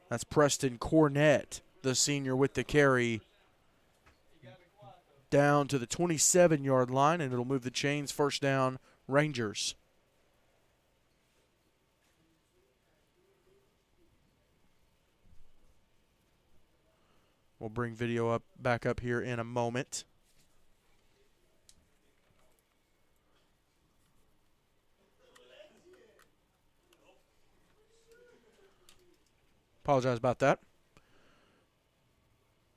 That's Preston Cornett, the senior, with the carry. Down to the 27-yard line, and it'll move the chains. 1st down, Rangers. We'll bring video back up here in a moment. Apologize about that.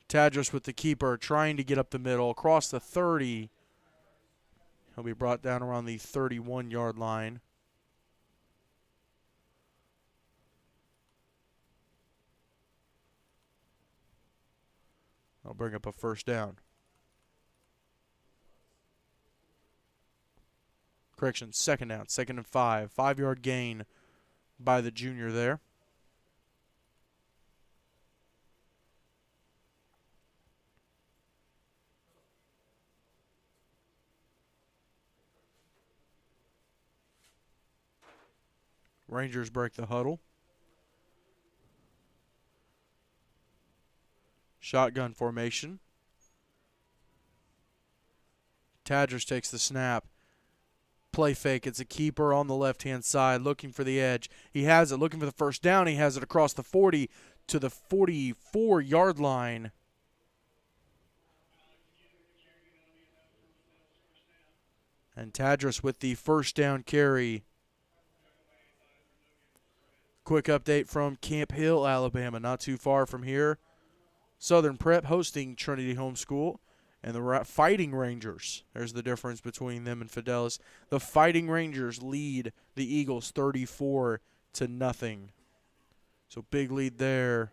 Tadros with the keeper, trying to get up the middle, across the 30. He'll be brought down around the 31-yard line. I'll bring up a first down. Correction, second down, 2nd and 5. 5-yard gain by the junior there. Rangers break the huddle. Shotgun formation. Tadros takes the snap. Play fake. It's a keeper on the left-hand side looking for the edge. He has it, looking for the first down. He has it across the 40 to the 44-yard line. And Tadros with the first down carry. Quick update from Camp Hill, Alabama, not too far from here. Southern Prep hosting Trinity Homeschool. And the Fighting Rangers, there's the difference between them and Fidelis. The Fighting Rangers lead the Eagles 34-0. So big lead there. A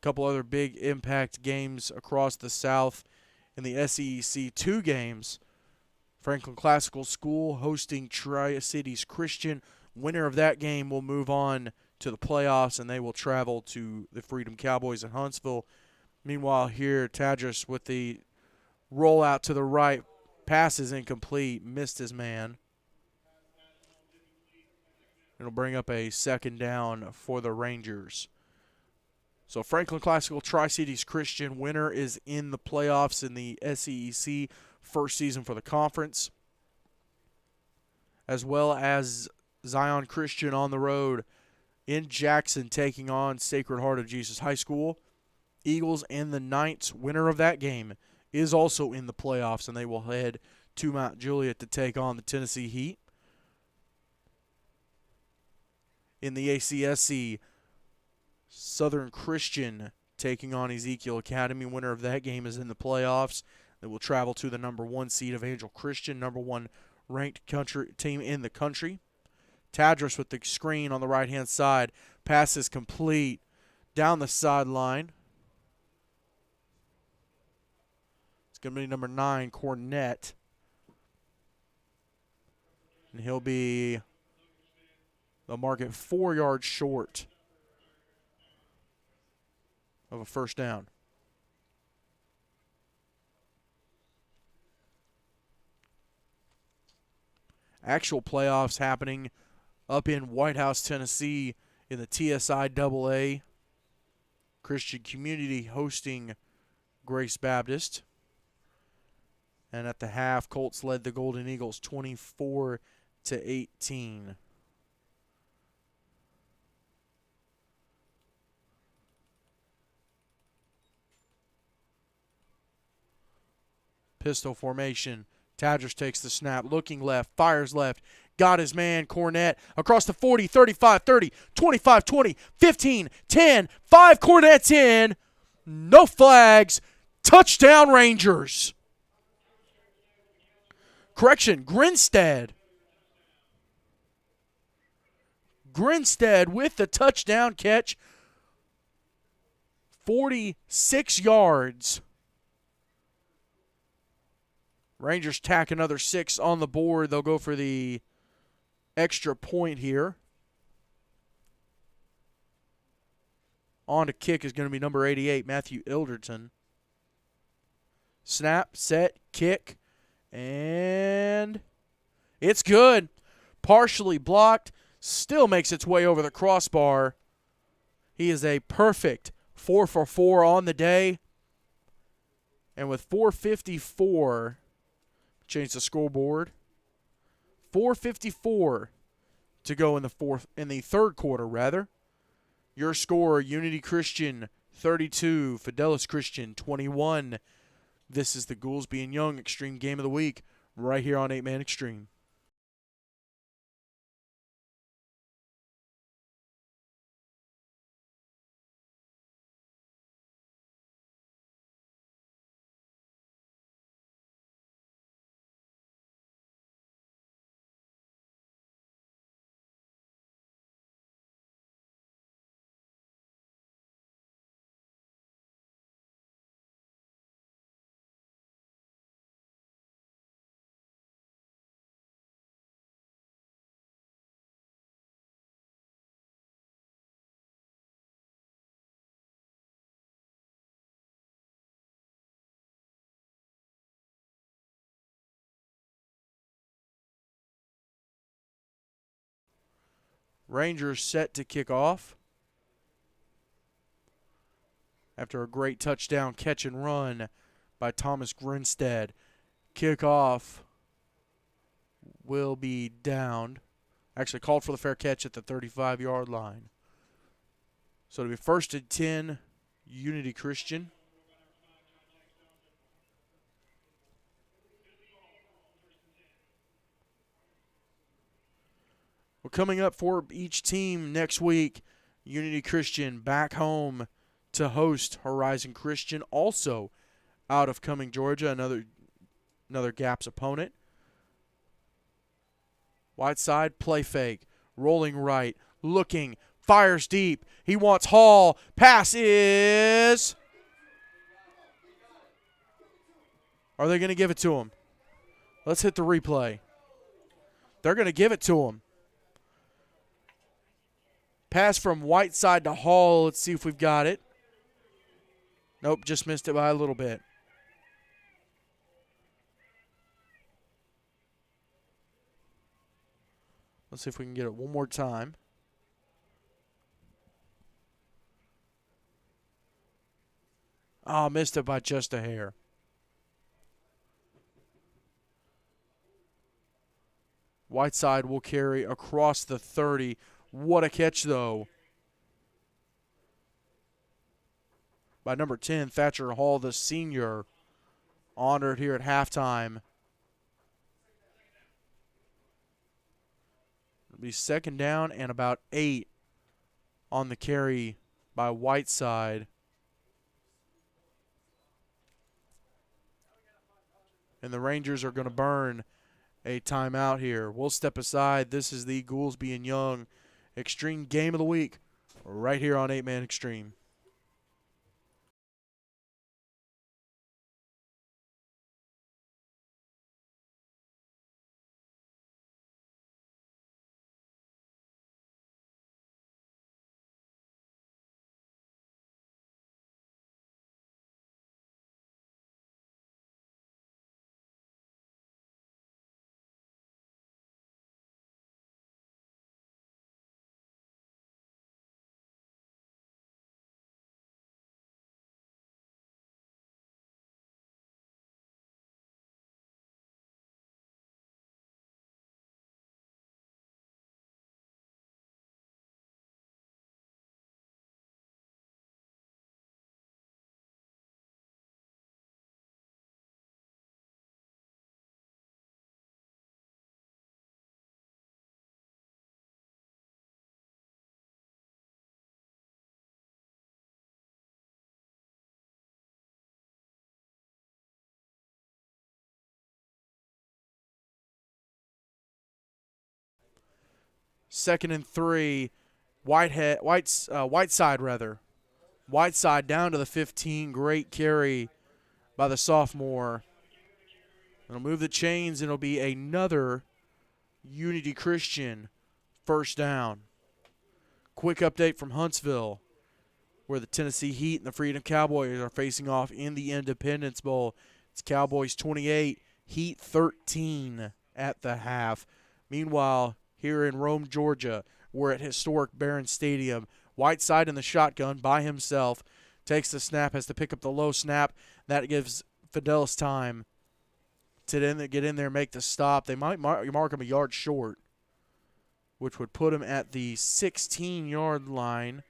couple other big impact games across the South in the SEC. 2 games. Franklin Classical School hosting Tri-Cities Christian. Winner of that game will move on to the playoffs, and they will travel to the Freedom Cowboys in Huntsville. Meanwhile, here, Tadros with the rollout to the right. Pass is incomplete. Missed his man. It'll bring up a second down for the Rangers. So Franklin Classical Tri-Cities Christian winner is in the playoffs in the SEC first season for the conference, as well as Zion Christian on the road in Jackson taking on Sacred Heart of Jesus High School. Eagles and the Knights, winner of that game, is also in the playoffs, and they will head to Mount Juliet to take on the Tennessee Heat. In the ACSC, Southern Christian taking on Ezekiel Academy. Winner of that game is in the playoffs. They will travel to the number 1 seed of Angel Christian, number 1 ranked country team in the country. Tadros with the screen on the right-hand side. Pass is complete down the sideline. It's going to be number 9, Cornett. And he'll be, they'll mark it 4 yards short of a first down. Actual playoffs happening up in White House, Tennessee in the TSI AA. Christian Community hosting Grace Baptist. And at the half, Colts led the Golden Eagles 24-18. Pistol formation. Tadros takes the snap, looking left, fires left, got his man, Cornett, across the 40, 35, 30, 25, 20, 15, 10, 5, Cornett's in, no flags, touchdown Rangers. Correction, Grinstead. Grinstead with the touchdown catch, 46 yards. Rangers tack another 6 on the board. They'll go for the extra point here. On to kick is going to be number 88, Matthew Ilderton. Snap, set, kick, and it's good. Partially blocked, still makes its way over the crossbar. He is a perfect 4 for 4 on the day. And with 4:54, change the scoreboard. 4:54 to go in the third quarter, rather. Your score: Unity Christian 32, Fidelis Christian 21. This is the Goolesby and Young Extreme Game of the Week, right here on 8-Man Extreme. Rangers set to kick off after a great touchdown catch and run by Thomas Grinstead. Kickoff will be downed. Actually called for the fair catch at the 35-yard line. So it'll be 1st and 10, Unity Christian. Well, coming up for each team next week, Unity Christian back home to host Horizon Christian, also out of Cumming, Georgia, another GAPS opponent. Whiteside, play fake, rolling right, looking, fires deep. He wants Hall. Pass is. Are they going to give it to him? Let's hit the replay. They're going to give it to him. Pass from Whiteside to Hall. Let's see if we've got it. Nope, just missed it by a little bit. Let's see if we can get it one more time. Oh, missed it by just a hair. Whiteside will carry across the 30. What a catch, though, by number 10, Thatcher Hall, the senior, honored here at halftime. It'll be 2nd down and about 8 on the carry by Whiteside. And the Rangers are going to burn a timeout here. We'll step aside. This is the Goolesby and Young Extreme Game of the Week right here on 8-Man Extreme. Second and 3, Whiteside rather. Whiteside down to the 15. Great carry by the sophomore. It'll move the chains, and it'll be another Unity Christian 1st down. Quick update from Huntsville, where the Tennessee Heat and the Freedom Cowboys are facing off in the Independence Bowl. It's Cowboys 28, Heat 13 at the half. Meanwhile, here in Rome, Georgia, we're at historic Barron Stadium. Whiteside in the shotgun by himself. Takes the snap, has to pick up the low snap. That gives Fidelis time to get in there, make the stop. They might mark him a yard short, which would put him at the 16-yard line.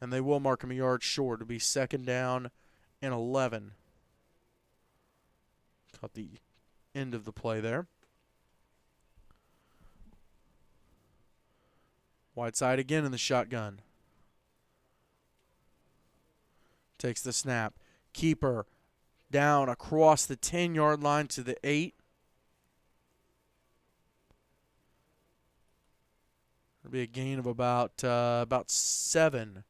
And they will mark him a yard short. It'll be 2nd down and 11. Caught the end of the play there. Whiteside again in the shotgun. Takes the snap. Keeper down across the 10-yard line to the 8. It'll be a gain of about 7.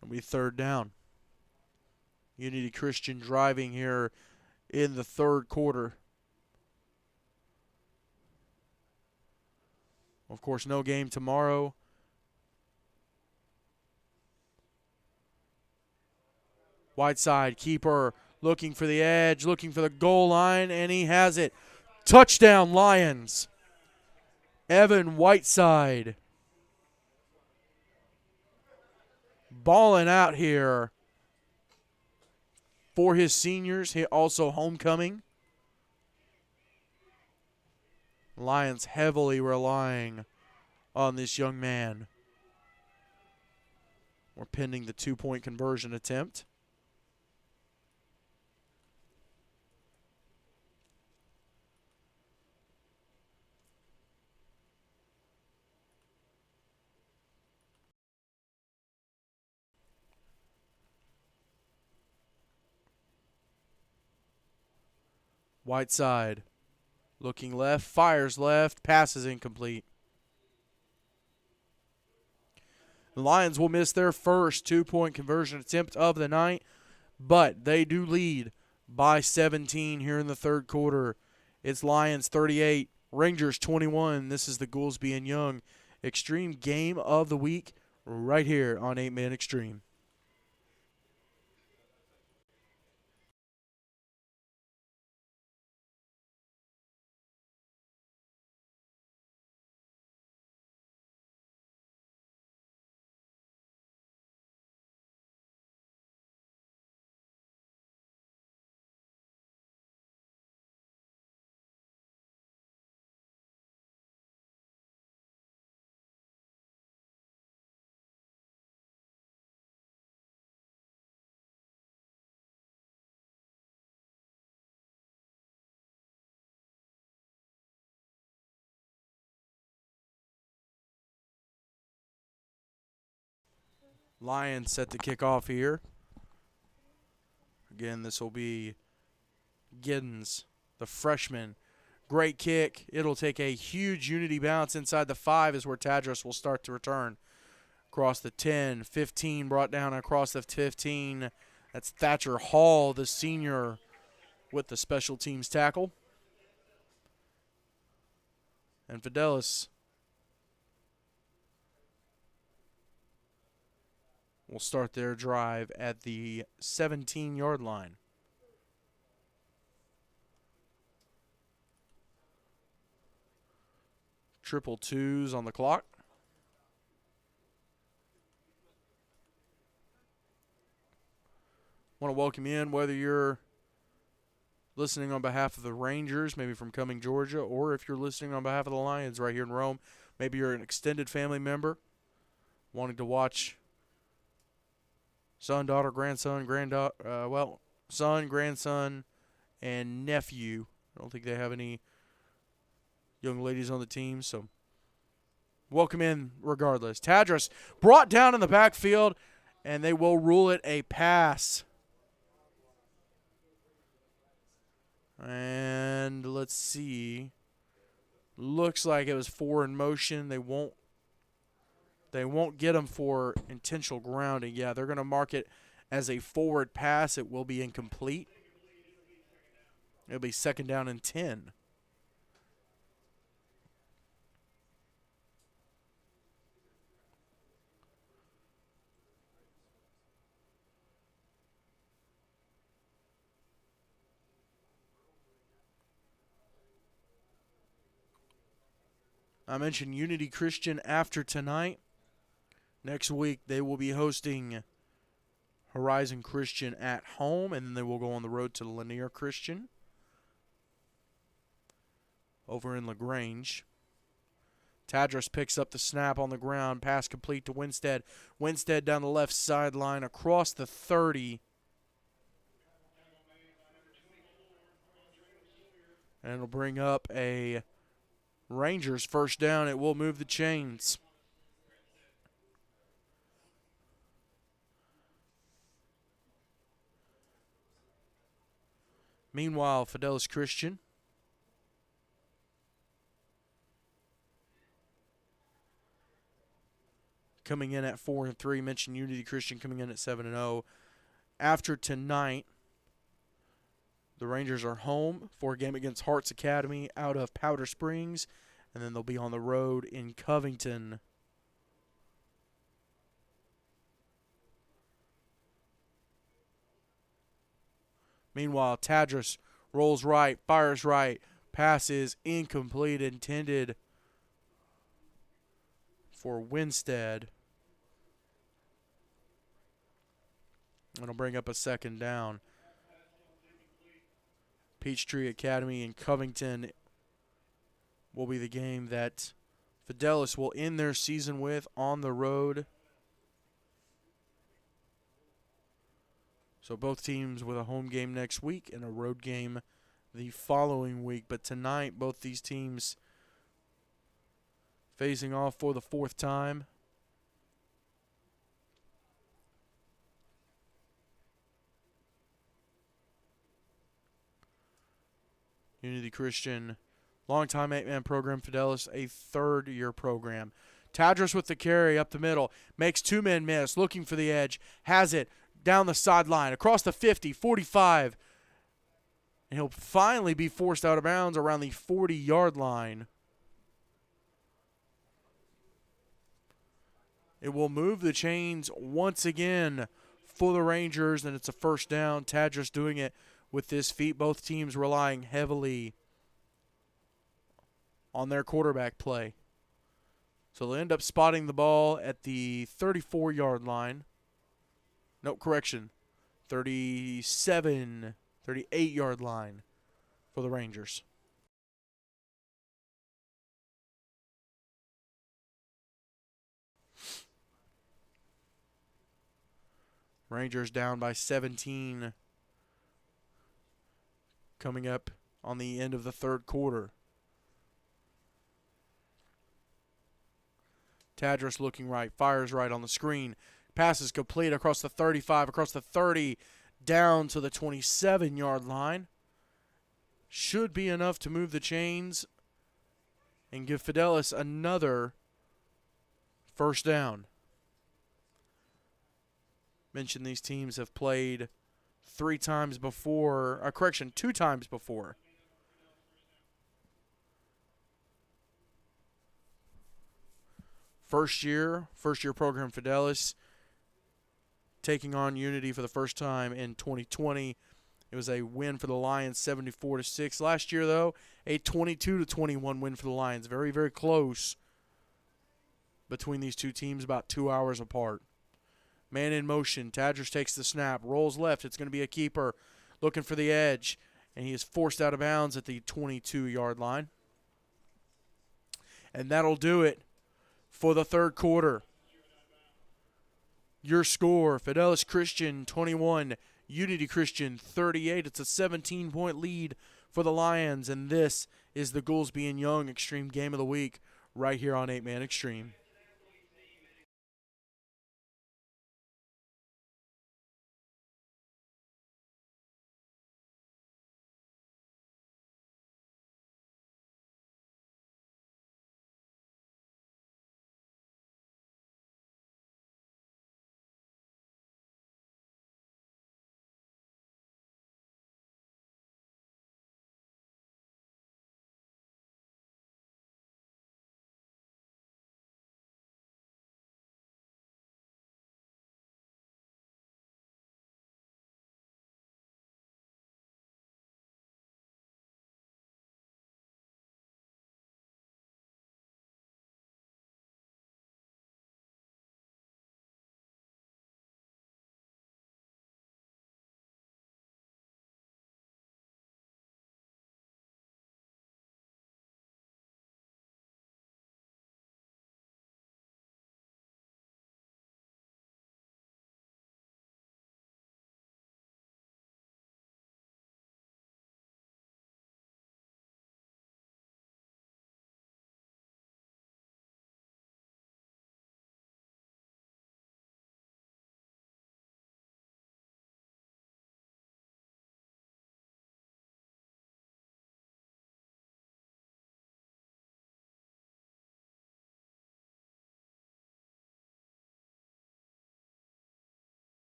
It'll be 3rd down. Unity Christian driving here in the 3rd quarter. Of course, no game tomorrow. Whiteside, keeper, looking for the edge, looking for the goal line, and he has it. Touchdown, Lions. Evan Whiteside balling out here for his seniors, also homecoming. Lions heavily relying on this young man. We're pending the 2-point conversion attempt. Whiteside looking left, fires left, pass is incomplete. The Lions will miss their first 2-point conversion attempt of the night, but they do lead by 17 here in the third quarter. It's Lions 38, Rangers 21. This is the Goolesby and Young Extreme Game of the Week right here on 8-Man Extreme. Lions set to kick off here. Again, this will be Giddens, the freshman. Great kick. It'll take a huge unity bounce inside the 5 is where Tadros will start to return. Across the 10, 15, brought down across the 15. That's Thatcher Hall, the senior, with the special teams tackle. And Fidelis will start their drive at the 17-yard line. Triple twos on the clock. Want to welcome you in, whether you're listening on behalf of the Rangers, maybe from Cumming, Georgia, or if you're listening on behalf of the Lions right here in Rome. Maybe you're an extended family member wanting to watch son, daughter, grandson, son, grandson, and nephew. I don't think they have any young ladies on the team, so welcome in regardless. Tadros brought down in the backfield, and they will rule it a pass. And let's see. Looks like it was 4 in motion. They won't get them for intentional grounding. Yeah, they're going to mark it as a forward pass. It will be incomplete. It'll be 2nd down and 10. I mentioned Unity Christian after tonight. Next week, they will be hosting Horizon Christian at home, and then they will go on the road to Lanier Christian over in LaGrange. Tadros picks up the snap on the ground. Pass complete to Winstead. Winstead down the left sideline across the 30. And it'll bring up a Rangers first down. It will move the chains. Meanwhile, Fidelis Christian coming in at 4-3. Mentioned Unity Christian coming in at 7-0. After tonight, the Rangers are home for a game against Hearts Academy out of Powder Springs, and then they'll be on the road in Covington. Meanwhile, Tadros rolls right, fires right, pass is incomplete, intended for Winstead. It'll bring up a second down. Peachtree Academy in Covington will be the game that Fidelis will end their season with on the road. So both teams with a home game next week and a road game the following week. But tonight, both these teams facing off for the fourth time. Unity Christian, longtime 8-man program. Fidelis, a third-year program. Tadros with the carry up the middle. Makes two men miss. Looking for the edge. Has it down the sideline. Across the 50, 45. And he'll finally be forced out of bounds around the 40-yard line. It will move the chains once again for the Rangers, and it's a first down. Tadros doing it with his feet. Both teams relying heavily on their quarterback play. So they'll end up spotting the ball at the 34-yard line. No, correction. 38-yard line for the Rangers. Rangers down by 17 coming up on the end of the third quarter. Tadros looking right, fires right on the screen. Passes complete across the 35, across the 30, down to the 27-yard line. Should be enough to move the chains and give Fidelis another first down. Mentioned these teams have played two times before. First year program Fidelis taking on Unity for the first time in 2020. It was a win for the Lions, 74-6. Last year, though, a 22-21 win for the Lions. Very, very close between these two teams, about 2 hours apart. Man in motion. Tadros takes the snap, rolls left. It's going to be a keeper looking for the edge, and he is forced out of bounds at the 22-yard line. And that'll do it for the third quarter. Your score, Fidelis Christian 21, Unity Christian 38. It's a 17-point lead for the Lions, and this is the Goolesby and Young Extreme Game of the Week right here on 8-Man Extreme.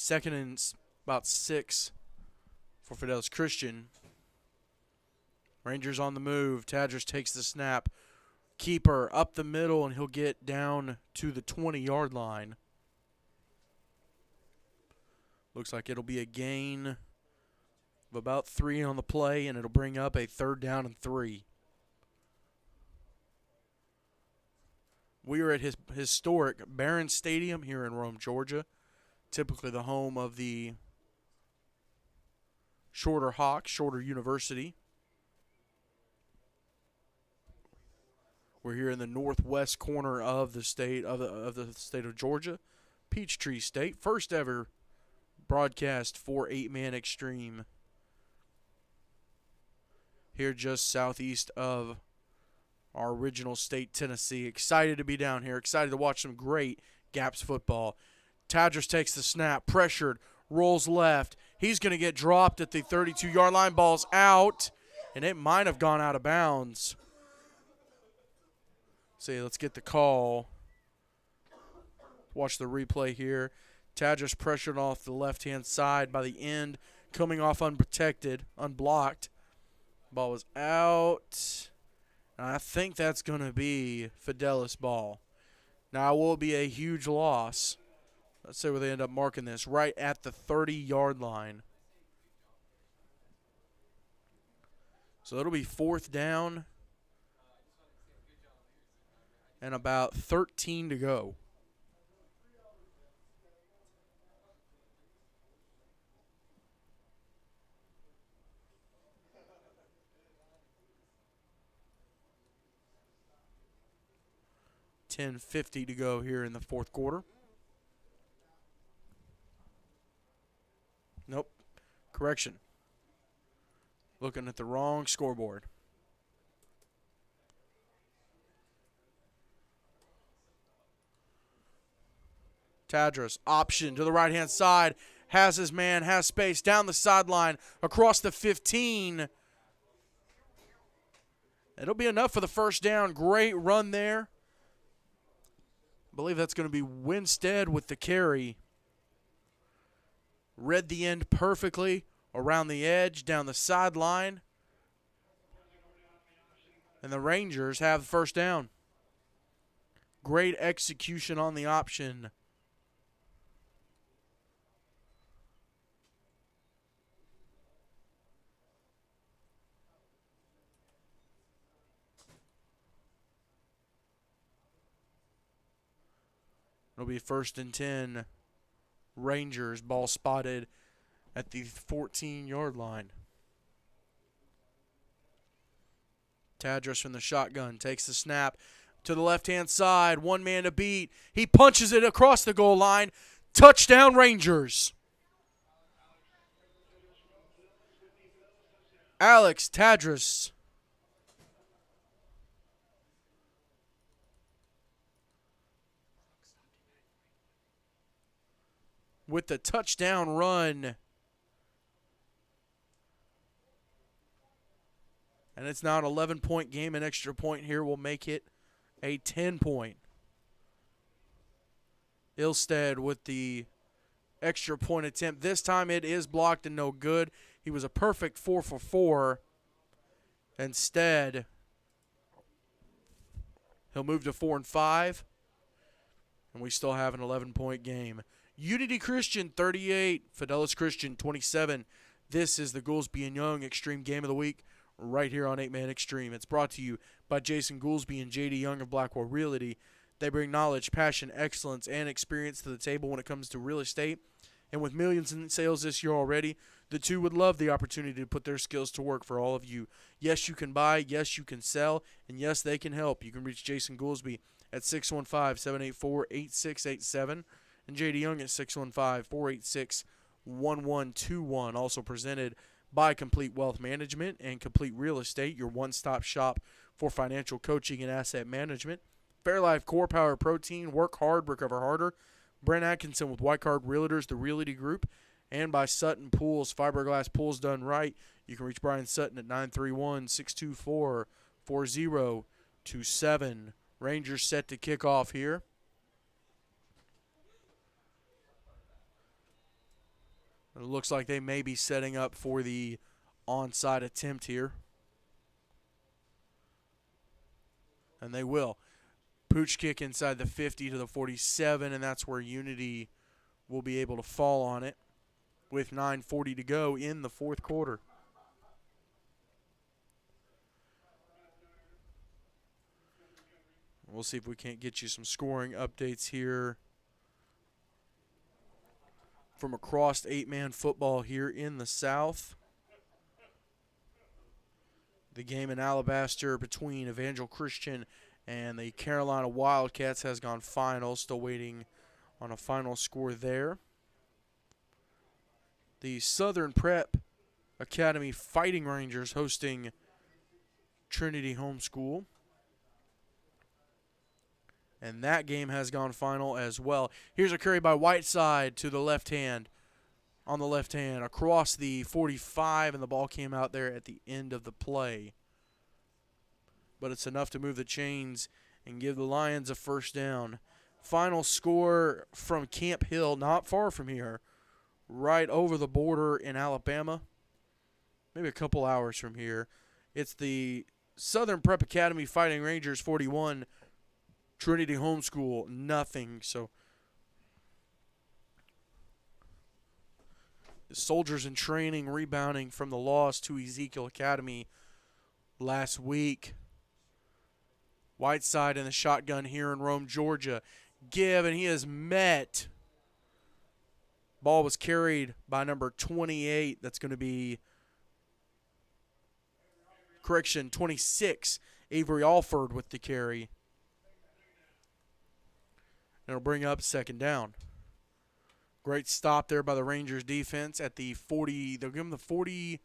Second and about 6 for Fidelis Christian. Rangers on the move. Tadros takes the snap. Keeper up the middle, and he'll get down to the 20-yard line. Looks like it'll be a gain of about 3 on the play, and it'll bring up a 3rd down and 3. We are at his historic Barron Stadium here in Rome, Georgia, typically the home of the Shorter Hawks, Shorter University. We're here in the northwest corner of the state of Georgia, Peachtree State. First ever broadcast for 8-Man Extreme here just southeast of our original state, Tennessee. Excited to be down here. Excited to watch some great Gaps football. Tadros takes the snap, pressured, rolls left. He's going to get dropped at the 32-yard line. Ball's out, and it might have gone out of bounds. So let's get the call. Watch the replay here. Tadros pressured off the left-hand side by the end, coming off unprotected, unblocked. Ball was out. And I think that's going to be Fidelis ball. Now, it will be a huge loss. Let's see where they end up marking this. Right at the 30-yard line. So it'll be 4th down and about 13 to go. $10:50 to go here in the 4th quarter. Nope. Correction. Looking at the wrong scoreboard. Tadros, option to the right-hand side. Has his man, has space down the sideline, across the 15. It'll be enough for the 1st down. Great run there. I believe that's going to be Winstead with the carry. Read the end perfectly around the edge, down the sideline. And the Rangers have the 1st down. Great execution on the option. It'll be 1st and 10. Rangers, ball spotted at the 14-yard line. Tadros from the shotgun takes the snap to the left-hand side. 1 man to beat. He punches it across the goal line. Touchdown, Rangers. Alex Tadros. With the touchdown run. And it's now an 11-point game. An extra point here will make it a 10-point. Ilstead with the extra point attempt. This time it is blocked and no good. He was a perfect 4 for 4. Instead, he'll move to 4 and 5. And we still have an 11-point game. Unity Christian 38, Fidelis Christian 27. This is the Goolesby and Young Extreme Game of the Week right here on 8-Man Extreme. It's brought to you by Jason Goolesby and J.D. Young of Blackwell Realty. They bring knowledge, passion, excellence, and experience to the table when it comes to real estate. And with millions in sales this year already, the two would love the opportunity to put their skills to work for all of you. Yes, you can buy. Yes, you can sell. And yes, they can help. You can reach Jason Goolesby at 615-784-8687. And J.D. Young at 615-486-1121. Also presented by Complete Wealth Management and Complete Real Estate, your one-stop shop for financial coaching and asset management. Fairlife Core Power Protein, work hard, recover harder. Brent Atkinson with White Card Realtors, the Realty Group. And by Sutton Pools, fiberglass pools done right. You can reach Brian Sutton at 931-624-4027. Rangers set to kick off here. It looks like they may be setting up for the onside attempt here. And they will. Pooch kick inside the 50 to the 47, and that's where Unity will be able to fall on it with 9:40 to go in the fourth quarter. We'll see if we can't get you some scoring updates here from across 8-man football here in the South. The game in Alabaster between Evangel Christian and the Carolina Wildcats has gone final. Still waiting on a final score there. The Southern Prep Academy Fighting Rangers hosting Trinity Homeschool. And that game has gone final as well. Here's a carry by Whiteside to the left hand. On the left hand, across the 45, and the ball came out there at the end of the play. But it's enough to move the chains and give the Lions a first down. Final score from Camp Hill, not far from here, right over the border in Alabama, maybe a couple hours from here. It's the Southern Prep Academy Fighting Rangers 41, Trinity Homeschool nothing. So the soldiers in training rebounding from the loss to Ezekiel Academy last week. Whiteside in the shotgun here in Rome, Georgia. Give, and he is met. Ball was carried by number 28. That's going to be, 26, Avery Alford with the carry. And it'll bring up second down. Great stop there by the Rangers defense at the 40. They'll give them the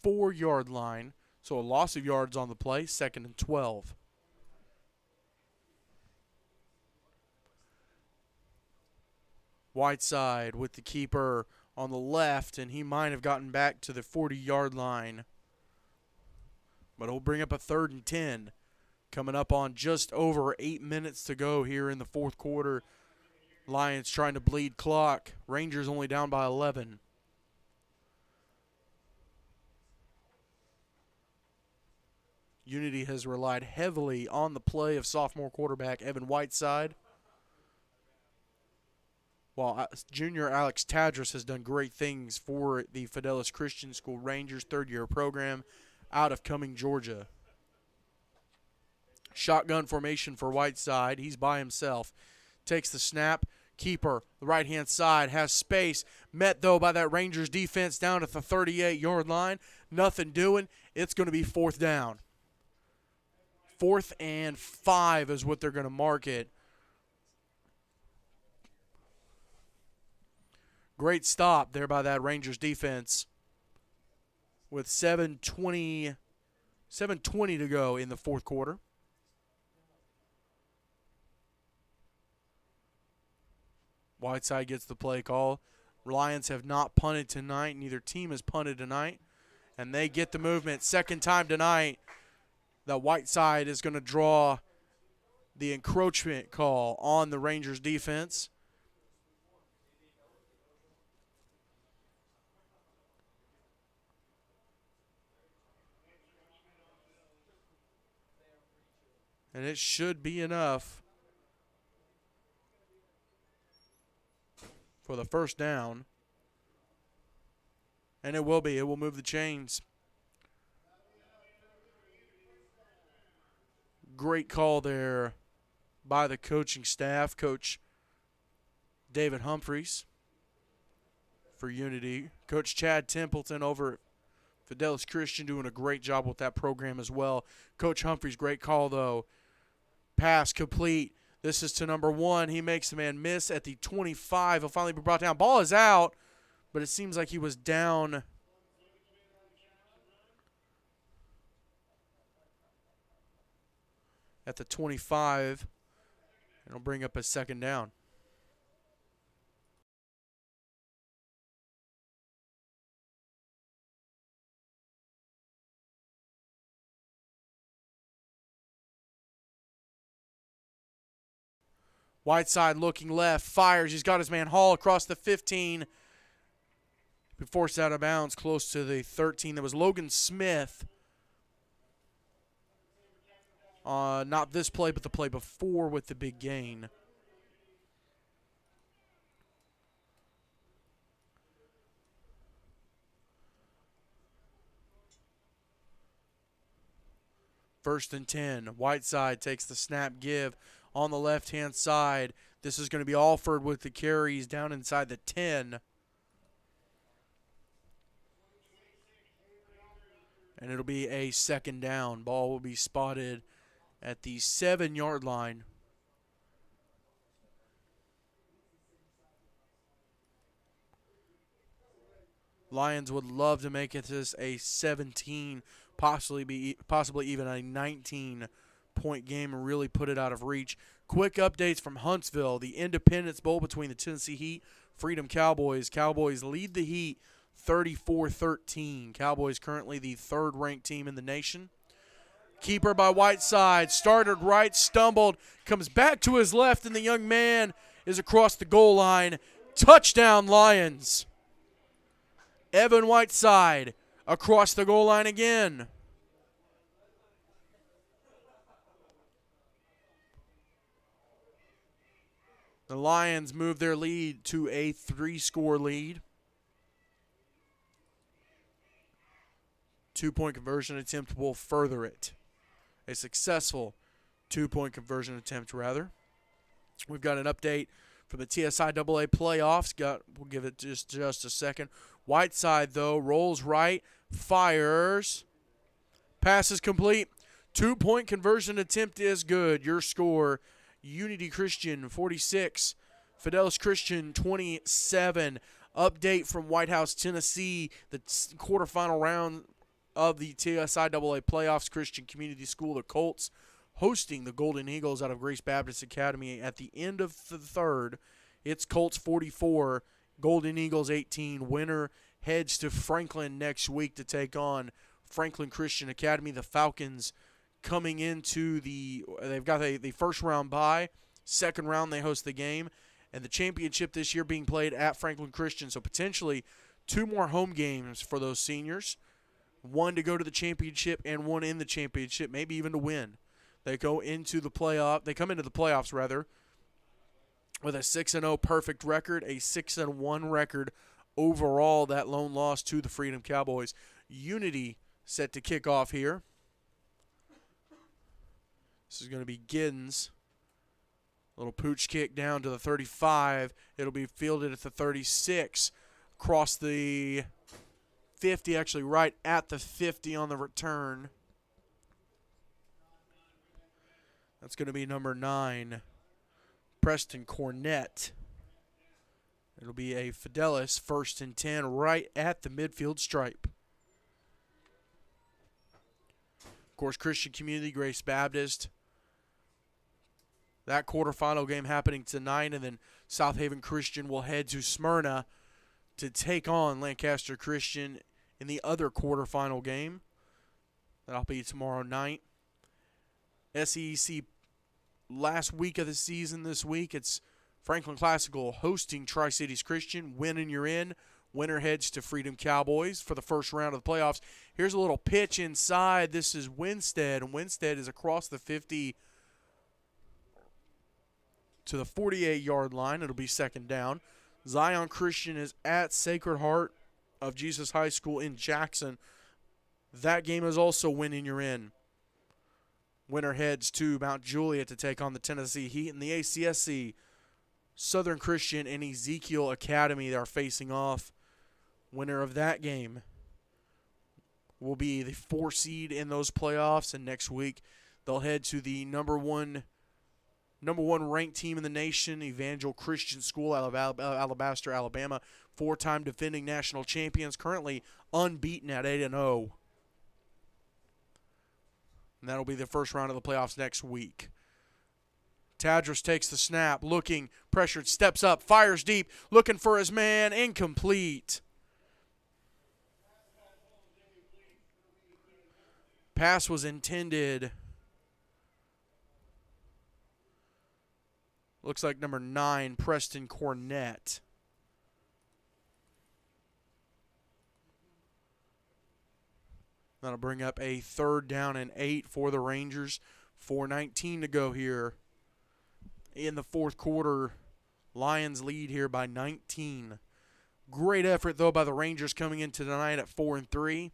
44-yard line. So a loss of yards on the play, 2nd and 12. Whiteside with the keeper on the left, and he might have gotten back to the 40-yard line. But it'll bring up a 3rd and 10. Coming up on just over 8 minutes to go here in the fourth quarter. Lions trying to bleed clock. Rangers only down by 11. Unity has relied heavily on the play of sophomore quarterback Evan Whiteside, while junior Alex Tadros has done great things for the Fidelis Christian School Rangers third-year program out of Cumming, Georgia. Shotgun formation for Whiteside. He's by himself. Takes the snap. Keeper, the right-hand side, has space. Met, though, by that Rangers defense down at the 38-yard line. Nothing doing. It's going to be 4th down. 4th and 5 is what they're going to mark it. Great stop there by that Rangers defense with 7:20 to go in the fourth quarter. Whiteside gets the play call. Lions have not punted tonight. Neither team has punted tonight. And they get the movement. Second time tonight that Whiteside is going to draw the encroachment call on the Rangers defense. And it should be enough for the first down. And it will be. It will move the chains. Great call there by the coaching staff. Coach David Humphreys for Unity. Coach Chad Templeton over at Fidelis Christian doing a great job with that program as well. Coach Humphreys, great call, though. Pass complete. This is to number 1. He makes the man miss at the 25. He'll finally be brought down. Ball is out, but it seems like he was down at the 25. And it'll bring up a second down. Whiteside looking left, fires. He's got his man Hall across the 15. Be forced out of bounds close to the 13. That was Logan Smith Not this play, but the play before with the big gain. First and 10. Whiteside takes the snap give on the left-hand side. This is going to be Alford with the carries down inside the 10. And it'll be a second down. Ball will be spotted at the 7-yard line. Lions would love to make it this a 17, possibly even a 19-point game and really put it out of reach. Quick updates from Huntsville. The Independence Bowl between the Tennessee Heat, Freedom Cowboys. Cowboys lead the Heat 34-13. Cowboys currently the third-ranked team in the nation. Keeper by Whiteside. Started right, stumbled, comes back to his left, and the young man is across the goal line. Touchdown, Lions. Evan Whiteside across the goal line again. The Lions move their lead to a 3-score lead. 2-point conversion attempt will further it. A successful 2-point conversion attempt, rather. We've got an update from the TSIAA playoffs. We'll give it just a second. Whiteside, though, rolls right, fires. Pass is complete. 2-point conversion attempt is good. Your score, Unity Christian 46, Fidelis Christian 27. Update from White House, Tennessee, the quarterfinal round of the TSIAA playoffs. Christian Community School, the Colts, hosting the Golden Eagles out of Grace Baptist Academy at the end of the third. It's Colts 44, Golden Eagles 18. Winner heads to Franklin next week to take on Franklin Christian Academy. The Falcons coming into they've got the first round bye. Second round they host the game. And the championship this year being played at Franklin Christian. So potentially 2 more home games for those seniors. 1 to go to the championship and 1 in the championship, maybe even to win. They come into the playoffs rather, with a 6-0 perfect record, a 6-1 record overall. That lone loss to the Freedom Cowboys. Unity set to kick off here. This is going to be Giddens. Little pooch kick down to the 35. It'll be fielded at the 36. Across the 50, actually right at the 50 on the return. That's going to be number 9, Preston Cornett. It'll be a Fidelis 1st and 10 right at the midfield stripe. Of course, Christian Community, Grace Baptist. That quarterfinal game happening tonight, and then South Haven Christian will head to Smyrna to take on Lancaster Christian in the other quarterfinal game. That'll be tomorrow night. SEC last week of the season this week. It's Franklin Classical hosting Tri-Cities Christian. Win and you're in. Winner heads to Freedom Cowboys for the first round of the playoffs. Here's a little pitch inside. This is Winstead, and Winstead is across the 50 to the 48-yard line. It'll be second down. Zion Christian is at Sacred Heart of Jesus High School in Jackson. That game is also win and you're in. Winner heads to Mount Juliet to take on the Tennessee Heat. In the ACSC, Southern Christian and Ezekiel Academy are facing off. Winner of that game will be the 4 seed in those playoffs, and next week they'll head to the number one ranked team in the nation, Evangel Christian School out of Alabaster, Alabama. 4-time defending national champions, currently unbeaten at 8-0. And that'll be the first round of the playoffs next week. Tadros takes the snap, looking, pressured, steps up, fires deep, looking for his man, incomplete. Pass was intended. Looks like number 9, Preston Cornett. That'll bring up a 3rd down and 8 for the Rangers 4:19 to go here in the fourth quarter. Lions lead here by 19. Great effort, though, by the Rangers coming into tonight at 4-3.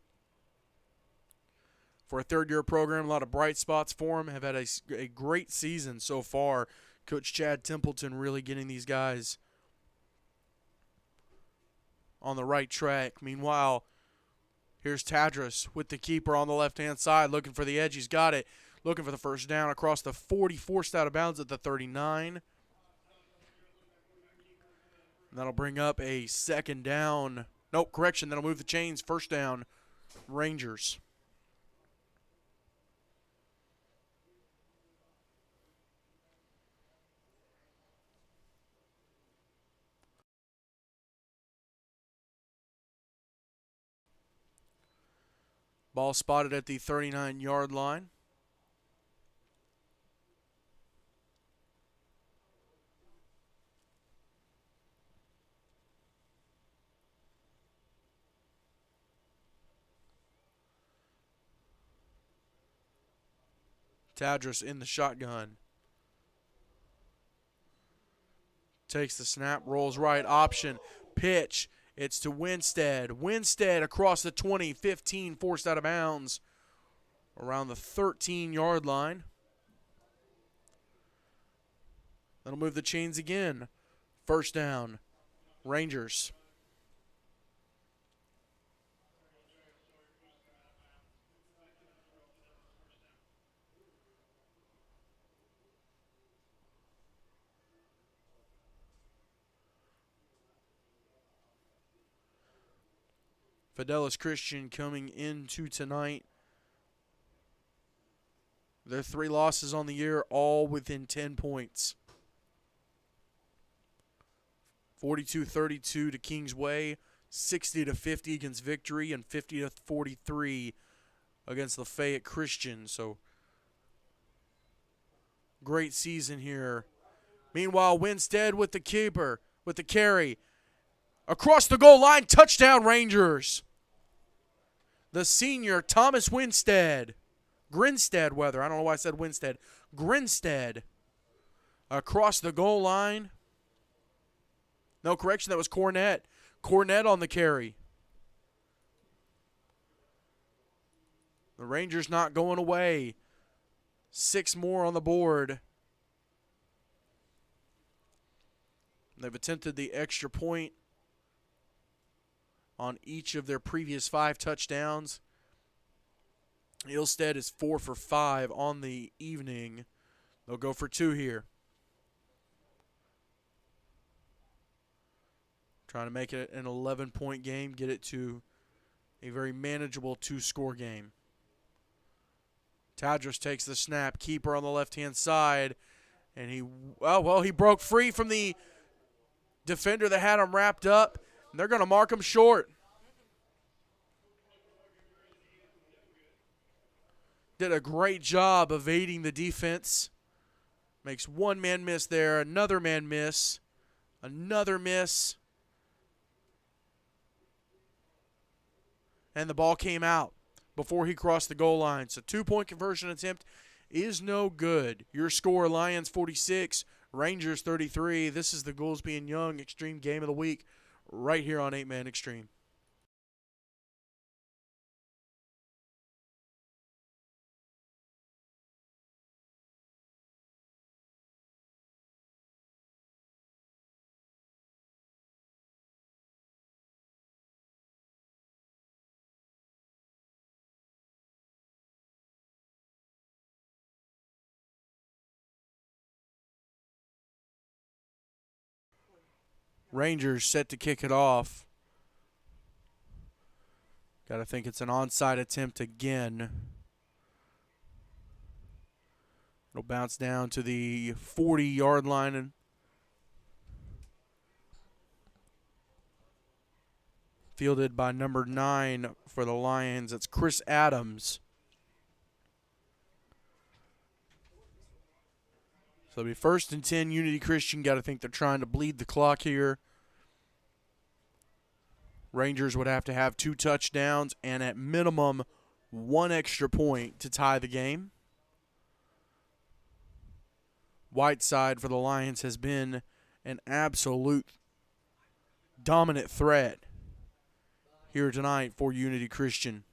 For a third-year program, a lot of bright spots for them. Have had a great season so far. Coach Chad Templeton really getting these guys on the right track. Meanwhile, here's Tadros with the keeper on the left-hand side, looking for the edge. He's got it. Looking for the first down across the 40, forced out of bounds at the 39. And that'll bring up a second down. Nope, correction. That'll move the chains. First down, Rangers. Ball spotted at the 39-yard line. Tadros in the shotgun. Takes the snap, rolls right, option, pitch. It's to Winstead. Winstead across the 20, 15, forced out of bounds around the 13-yard line. That'll move the chains again. First down, Rangers. Fidelis Christian coming into tonight. Their 3 losses on the year, all within 10 points. 42-32 to Kingsway, 60-50 against Victory, and 50-43 against Lafayette Christian. So, great season here. Meanwhile, Winstead with the keeper, with the carry. Across the goal line, touchdown Rangers. The senior, Thomas Winstead. Grinstead, I don't know why I said Winstead. Grinstead. Across the goal line. No, correction, that was Cornett. Cornett on the carry. The Rangers not going away. 6 more on the board. They've attempted the extra point on each of their previous 5 touchdowns. Ilstead is 4 for 5 on the evening. They'll go for 2 here. Trying to make it an 11-point game, get it to a very manageable 2-score game. Tadros takes the snap, keeper on the left-hand side, and he broke free from the defender that had him wrapped up. They're going to mark him short. Did a great job evading the defense. Makes one man miss there, another man miss, another miss. And the ball came out before he crossed the goal line. So 2-point conversion attempt is no good. Your score, Lions 46, Rangers 33. This is the Goolesby and Young Extreme Game of the Week right here on 8-Man Extreme. Rangers set to kick it off. Got to think it's an onside attempt again. It'll bounce down to the 40-yard line. And fielded by number 9 for the Lions. It's Chris Adams. So it'll be 1st and 10, Unity Christian. Got to think they're trying to bleed the clock here. Rangers would have to have 2 touchdowns and at minimum 1 extra point to tie the game. Whiteside for the Lions has been an absolute dominant threat here tonight for Unity Christian.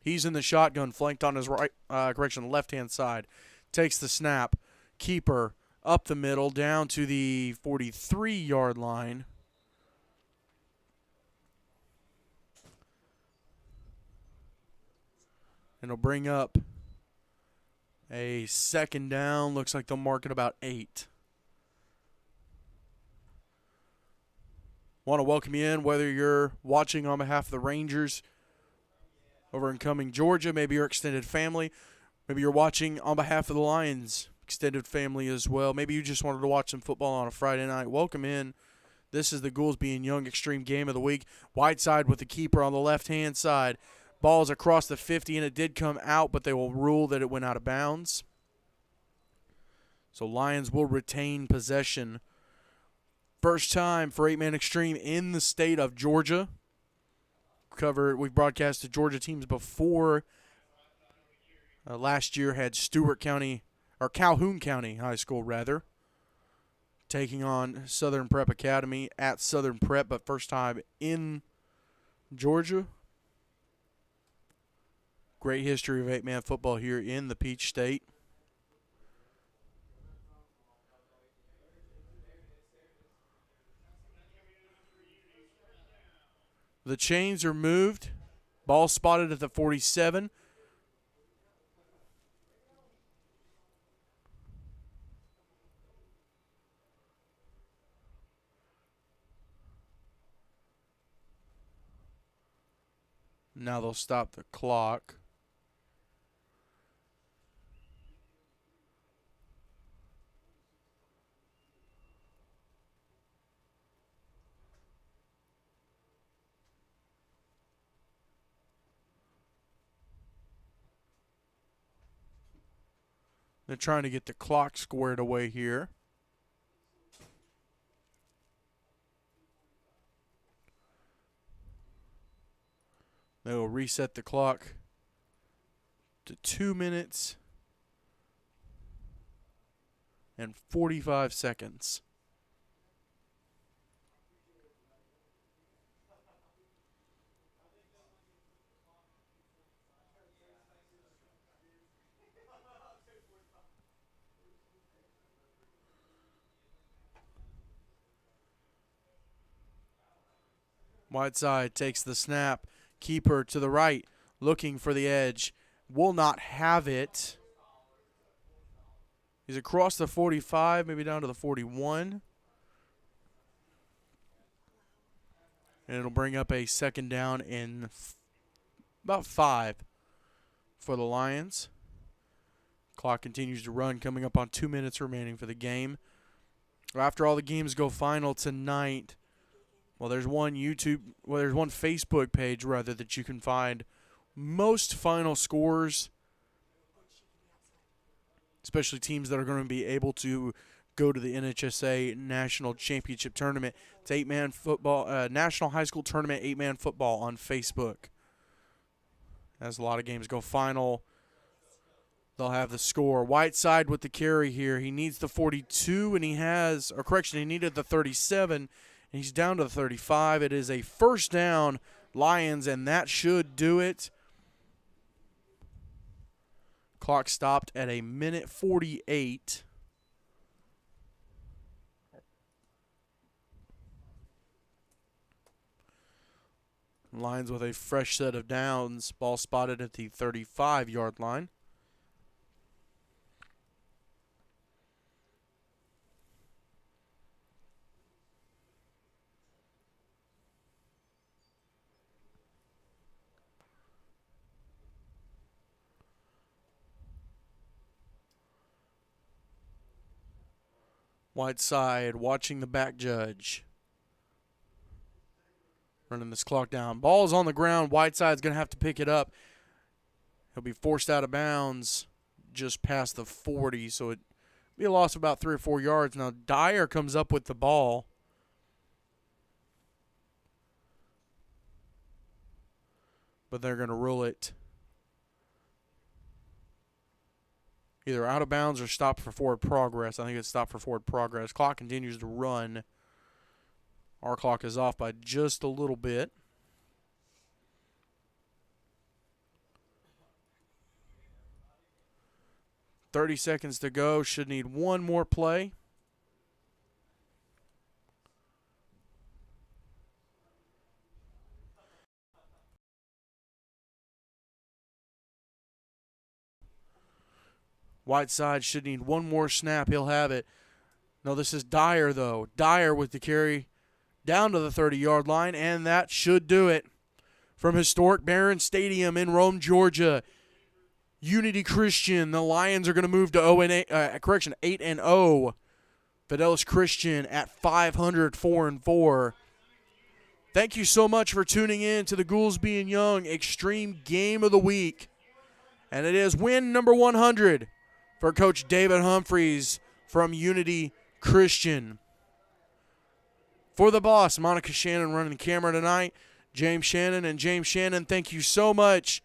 He's in the shotgun, flanked on his left-hand side. Takes the snap. Keeper up the middle, down to the 43-yard line. And it'll bring up a second down. Looks like they'll mark it about 8. Want to welcome you in, whether you're watching on behalf of the Rangers over in Cumming, Georgia, maybe your extended family, maybe you're watching on behalf of the Lions extended family as well. Maybe you just wanted to watch some football on a Friday night. Welcome in. This is the Goolesby and Young Extreme Game of the Week. Whiteside with the keeper on the left-hand side. Ball is across the 50, and it did come out, but they will rule that it went out of bounds. So Lions will retain possession. First time for 8-Man Extreme in the state of Georgia. We've broadcasted Georgia teams before. Last year had Calhoun County High School, rather, taking on Southern Prep Academy at Southern Prep, but first time in Georgia. Great history of 8-man football here in the Peach State. The chains are moved. Ball spotted at the 47. Now they'll stop the clock. They're trying to get the clock squared away here. They will reset the clock to 2 minutes and 45 seconds. Whiteside takes the snap. Keeper to the right, looking for the edge. Will not have it. He's across the 45, maybe down to the 41. And it'll bring up a second down in about 5 for the Lions. Clock continues to run, coming up on 2 minutes remaining for the game. After all the games go final tonight, there's one Facebook page rather that you can find most final scores, especially teams that are going to be able to go to the NHSA National Championship Tournament. It's 8-man football, National High School Tournament 8-man football on Facebook. As a lot of games go final, they'll have the score. Whiteside with the carry here. He needs the 42, and he needed the 37. He's down to the 35. It is a first down, Lions, and that should do it. Clock stopped at a minute 48. Lions with a fresh set of downs. Ball spotted at the 35-yard line. Whiteside watching the back judge. Running this clock down. Ball's on the ground. Whiteside's going to have to pick it up. He'll be forced out of bounds just past the 40, so it'd be a loss of about 3 or 4 yards. Now Dyer comes up with the ball. But they're going to rule it either out of bounds or stopped for forward progress. I think it's stopped for forward progress. Clock continues to run. Our clock is off by just a little bit. .30 seconds to go. Should need one more play. Whiteside should need one more snap. He'll have it. No, this is Dyer, though. Dyer with the carry down to the 30-yard line, and that should do it. From historic Barron Stadium in Rome, Georgia, Unity Christian. The Lions are going to move to 8-0. Fidelis Christian at 500, 4-4. Thank you so much for tuning in to the Goolesby and Young Extreme Game of the Week. And it is win number 100 for Coach David Humphreys from Unity Christian. For the boss, Monica Shannon running the camera tonight, James Shannon. And James Shannon, thank you so much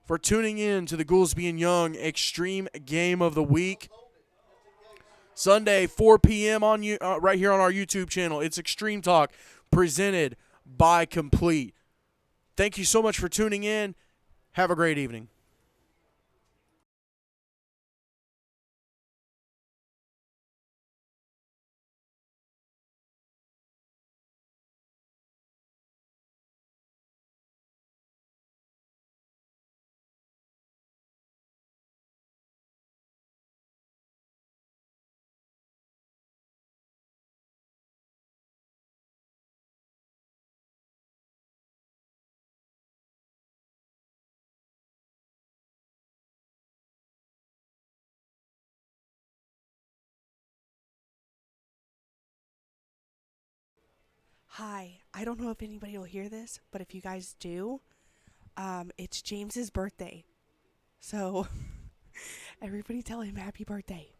for tuning in to the Goolesby and Young Extreme Game of the Week. Sunday, 4 p.m. on right here on our YouTube channel. It's Extreme Talk, presented by Complete. Thank you so much for tuning in. Have a great evening. Hi, I don't know if anybody will hear this, but if you guys do, it's James's birthday. So everybody tell him happy birthday.